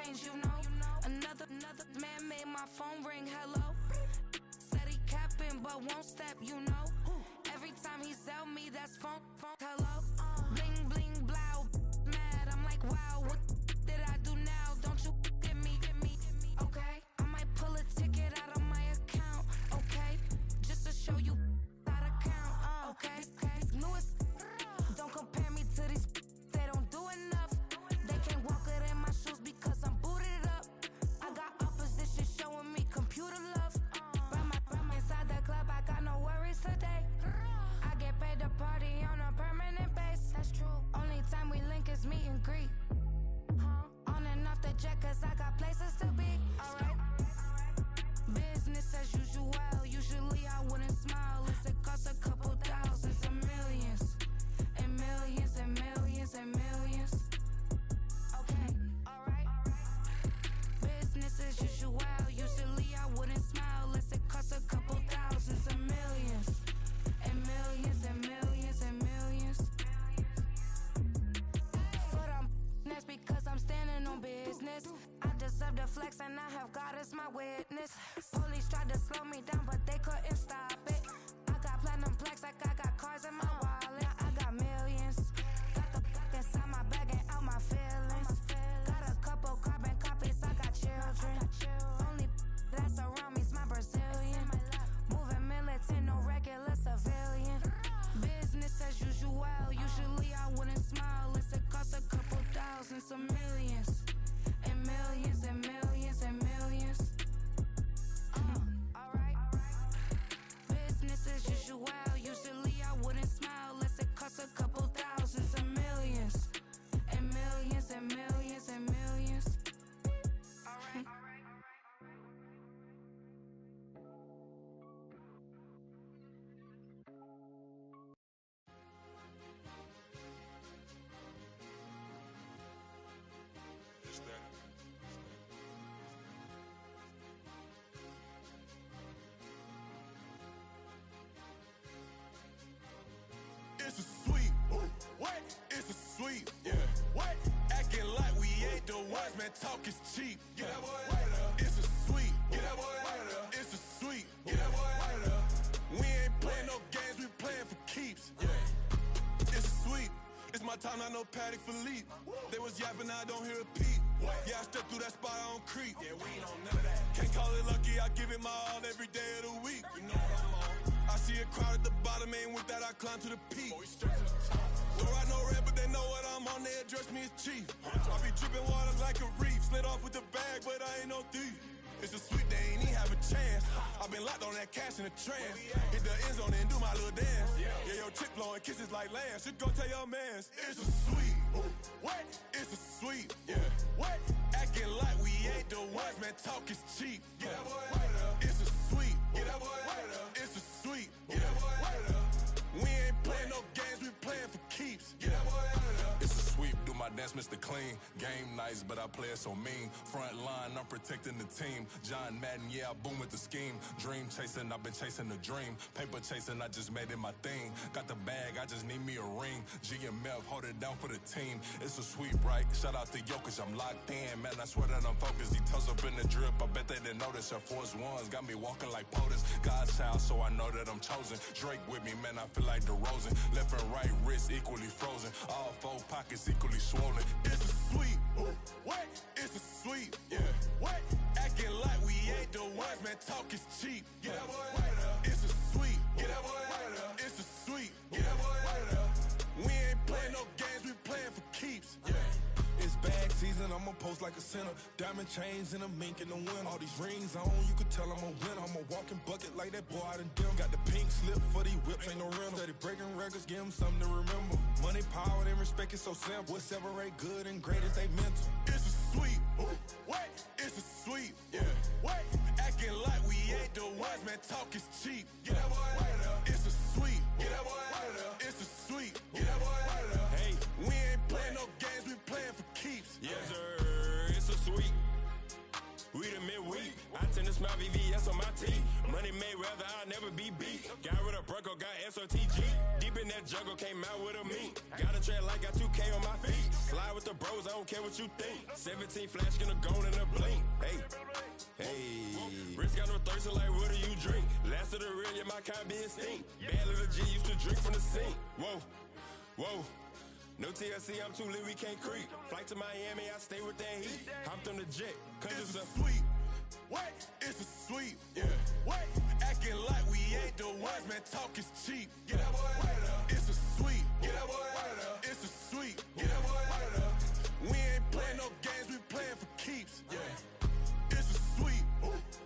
change, you know. Another man made my phone ring, hello. Said he capping, but won't step, you know. Every time he sell me, that's phone, hello. Bling, bling, blow, mad, I'm like, wow, what did I do now? Don't you get me, okay? I might pull a ticket out of my account, okay? Just to show you how to count, okay? These newest, don't compare me to these, they don't do enough. They can't walk it in my shoes because I'm booted up. I got opposition showing me computer love. Run inside the club, I got no worries today. I get paid to party on a permanent base. That's true. Only time we link is meet and greet. On and off the jet, cause I got places to be. Alright. Business as usual. Usually I wouldn't smile. It costs a couple thousands and millions. And millions and millions and millions. Okay, alright. Business as usual. Usually I wouldn't smile unless it costs a couple thousands and millions. And millions and millions and millions. Foot on that's because I'm standing on business. I deserve the flex and I have God as my witness. Police tried to slow me down but they couldn't stop it. I got platinum plaques like I got cars in my wallet. I got millions. Got the inside my bag and out my feelings. Got a couple carbon copies, I got children. Only that's around me's my Brazilian. Moving militant, no regular civilian. Business as usual. Usually I wouldn't smile unless it costs a couple thousands of millions. And millions and millions and millions. Alright. Business as usual. Usually I wouldn't smile unless it costs a couple thousands of millions. And millions and millions and millions. Alright. It's a sweep. What? It's a sweep. Yeah. What? Acting like we ain't the ones, man. Talk is cheap. Get that boy out of there. It's a sweep. Get that boy out of there. It's a sweep. Get that boy out of there. We ain't playing no games, we playing for keeps. Yeah. It's a sweep. It's my time, I know Patty Philippe. They was yapping, I don't hear a peep. Yeah, I step through that spot, I don't creep. Yeah, we ain't on none of that. Can't call it lucky, I give it my all every day of the week. You know what I'm on. I see a crowd at the bottom, and with that I climb to the peak. Don't ride no red, but they know what I'm on, they address me as chief. I be dripping water like a reef, slid off with the bag, but I ain't no thief. It's a sweet, they ain't even have a chance. I've been locked on that cash in a trance. Hit the end zone and do my little dance. Yeah, your chick blowing kisses like lambs. Should go tell your mans. It's a sweet. What? It's a sweet. Yeah. What? Acting like we ain't the ones, man. Talk is cheap. Get that boy out of there. It's a sweet. Get that boy out of there. It's a sweet. Get that boy out of there. We ain't playing no games, we playing for keeps. Get that boy out of there. It's a sweep, do my dance, Mr. Clean. Game nice, but I play it so mean. Front line, I'm protecting the team. John Madden, yeah, I boom with the scheme. Dream chasing, I've been chasing the dream. Paper chasing, I just made it my thing. Got the bag, I just need me a ring. GMF, hold it down for the team. It's a sweep, right? Shout out to Jokic, I'm locked in. Man, I swear that I'm focused. He toes up in the drip, I bet they didn't notice. Air Force Ones got me walking like POTUS. God's house, so I know that I'm chosen. Drake with me, man, I feel like DeRozan. Left and right wrist equally frozen. All four pockets equally swollen. It's a sweep. What? It's a sweep. Yeah. What? Acting like we ain't the ones, man. Talk is cheap. Get that boy out of there. It's a sweep. Get that boy out of there. It's a sweep. Get that boy out of there. We ain't playing no games, we playing for keeps. Yeah. It's bag season, I'ma post like a sinner. Diamond chains and a mink in the wind. All these rings on, you could tell I'm a winner. I'm a walking bucket like that boy out in dim. Got the pink slip for these whips, ain't no rental. Steady breaking records, give them something to remember. Money, power, and respect is so simple. What separate good and great is they mental. It's a sweep. What? It's a sweep. Yeah. What? Acting like we ain't the ones, man. Talk is cheap. Get that boy out of there. It's a sweep. Get that boy out of there. It's a sweep. Get that boy out of there. Hey, we ain't playing no games, we playing for keeps. Yes, sir. It's a sweep. We the midweek. I tend to smile VVS on my teeth. Money made rather I'll never be beat. Got rid of Bronco, got SOTG. Deep in that jungle, came out with a meat. Got a trail like got 2K on my feet. Slide with the bros, I don't care what you think. 17 flash gonna go in a blink. Hey, hey. Wrist got no thirst, like what do you drink? Last of the real, yeah, my kind be extinct. Bad little G used to drink from the sink. Whoa, whoa. No TLC, I'm too lit, we can't creep. Flight to Miami, I stay with that heat. Hopped on the jet, cause it's a sweet. What? It's a sweep. Yeah. What? Acting like we ain't the ones, man. Talk is cheap. Get that boy out of there. It's a sweep. Get that boy out of there. It's a sweep. Get that boy out of there. We ain't playing no games, we playing for keeps. Yeah. It's a sweep.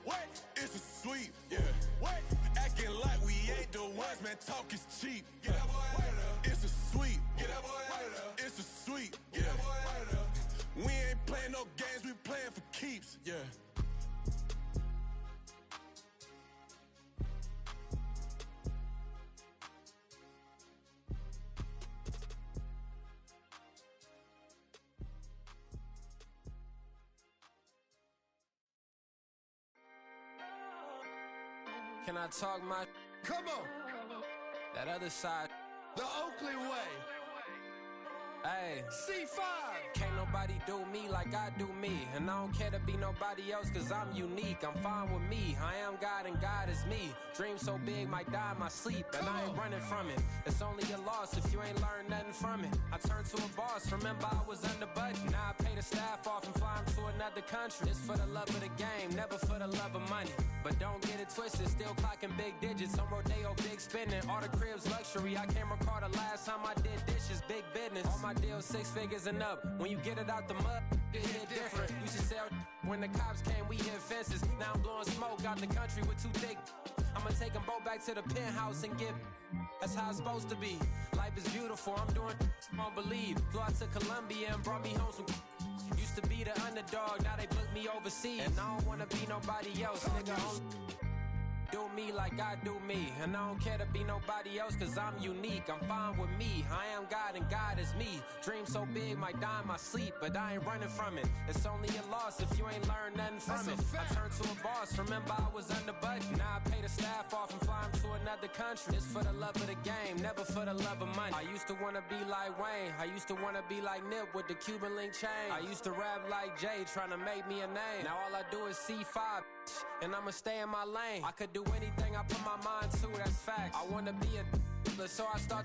What? It's a sweep. Yeah. What? Acting like we ain't the ones, man. Talk is cheap. Get that boy out of there. It's a sweep. Get that boy out of there. It's a sweep. Get that boy out of there. We ain't playing no games, we playing for keeps. Yeah. Can I talk my? Come on. That other side. The Oakley way. Hey. C5. Can't nobody do me like I do me. And I don't care to be nobody else cause I'm unique. I'm fine with me. I am God and God is me. Dream so big might die in my sleep. And I ain't running from it. It's only a loss if you ain't learned nothing from it. I turned to a boss. Remember I was under budget. Now I pay the staff off and fly them to another country. It's for the love of the game, never for the love of money. But don't get it twisted, still clocking big digits. On Rodeo, big spending. All the cribs luxury. I can't recall the last time I did dishes. Big business. All my deals 6 figures and up. When you get it out the mud, it hit different. Used to sell when the cops came, we hit fences. Now I'm blowing smoke out the country with 2 thick. I'ma take them both back to the penthouse and get. That's how it's supposed to be. Life is beautiful, I'm doing won't believe. Flew out to Colombia and brought me home some. Used to be the underdog, now they book me overseas. And I don't wanna be nobody else, nigga. Do me like I do me. And I don't care to be nobody else cause I'm unique. I'm fine with me. I am God and God is me. Dream so big might die in my sleep, but I ain't running from it. It's only a loss if you ain't learned nothing from it. I turned to a boss, remember I was under budget. Now I pay the staff off and fly them to another country. It's for the love of the game, never for the love of money. I used to wanna be like Wayne. I used to wanna be like Nip with the Cuban link chain. I used to rap like Jay, trying to make me a name. Now all I do is C5, and I'ma stay in my lane. I could do anything I put my mind to, that's fact. I wanna be a so I start.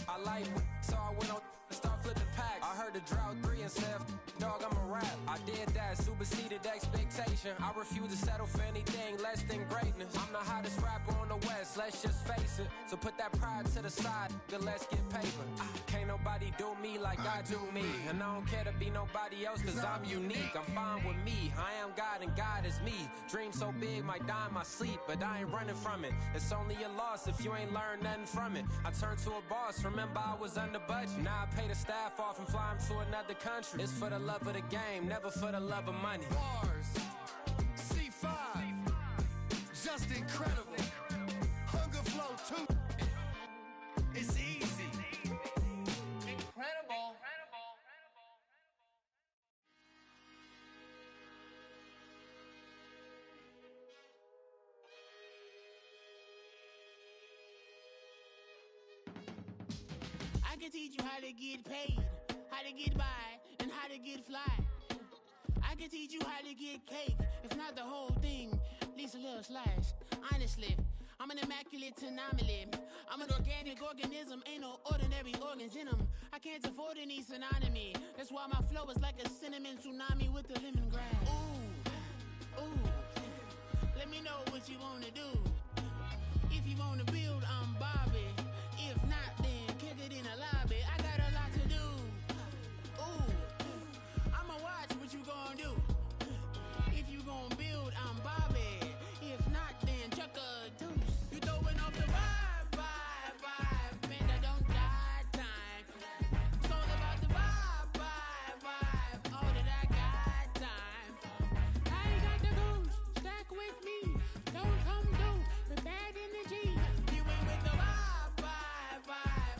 I like so I went on and start flipping packs. I heard the drought 3 and said, dog, I'm a rap. I did that, superseded expectation. I refuse to settle for anything less than greatness. I'm the hottest rapper on the West, let's just face it. So put that pride to the side, then let's get paper. Can't nobody do me like I do me. And I don't care to be nobody else cause I'm unique. I'm fine with me, I am God and God is me. Dream so big might die in my sleep, but I ain't running from it. It's only a loss if you ain't learned nothing from it. I turned to a boss, remember I was under budget. Now I pay the staff off and fly them to another country. It's for the love of the game, never for the love of money. Bars. C5. Just incredible. Hunger flow 2. It's easy. Incredible. I can teach you how to get paid, how to get by, and how to get fly. I can teach you how to get cake, if not the whole thing, at least a little slice. Honestly, I'm an immaculate anomaly. I'm an organic organism, ain't no ordinary organs in them. I can't afford any synonymy. That's why my flow is like a cinnamon tsunami with the lemongrass. Ooh, ooh. Let me know what you wanna do. If you wanna build, I'm Bobby. If not, then kick it in the lobby. I got a lot to do. Ooh, I'ma watch what you gon' do. If you gon' build, I'm Bobby. If not, then chuck a deuce. You throwing off the vibe, man, I don't die time. It's all about the vibe, all that I got time. I ain't got the goose, stack with me. Don't come through with bad energy. You ain't with the vibe,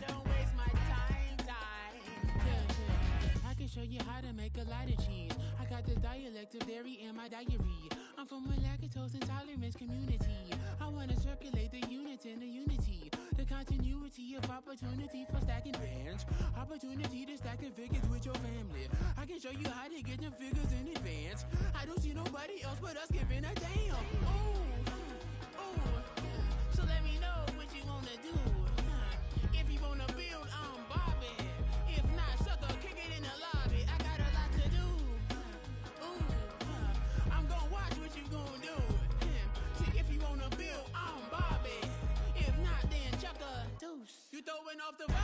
don't waste my time. Yeah. I can show you how to make a lot of cheese. I got the dialect of dairy in my diary. I'm from a lactose intolerance community. I wanna circulate the units in the unity. The continuity of opportunity for stacking bands. Opportunity to stacking figures with your family. I can show you how to get them figures in advance. I don't see nobody else but us giving a damn. So let me know what you wanna do. If you wanna build, I'm Bobby. If not, sucker, kick it in the lobby. I got a lot to do. I'm gonna watch what you gonna do. See, if you wanna build, I'm Bobby. If not, then chuck a deuce. You throwing off the vibe.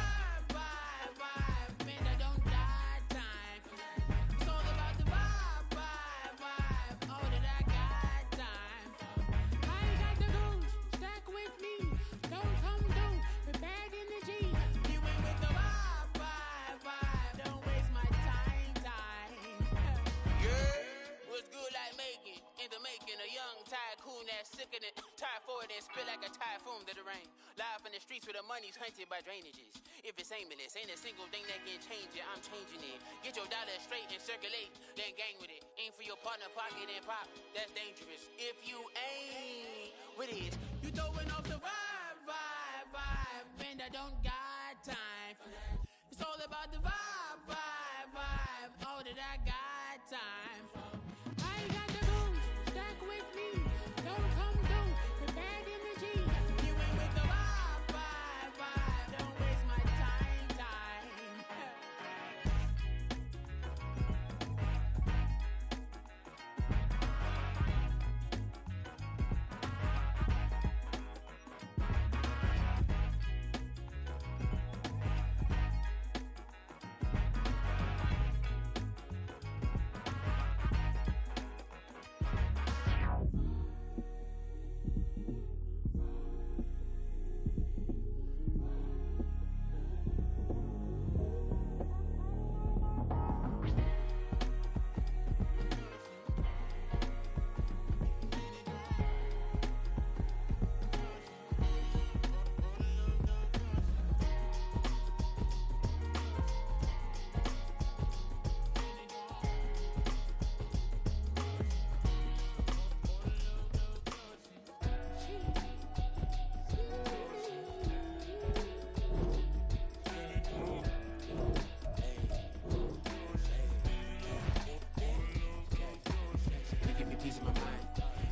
Man, I don't die time. It's all about the vibe. All that I got time. I ain't got the goose. Stack with me. Don't come through with bad energy. You ain't with the vibe. Don't waste my time. Yeah, what's good like making? In the making, a young tycoon that's sick of it. Tie forward and spit like a typhoon to the rain. Live in the streets where the money's hunted by drainages. If it's aimless, ain't a single thing that can change it. I'm changing it. Get your dollar straight and circulate, then gang with it. Aim for your partner, pocket and pop. That's dangerous. If you ain't with it, you throwing off the vibe. Man, I don't got time for that. It's all about the vibe. All that I got time.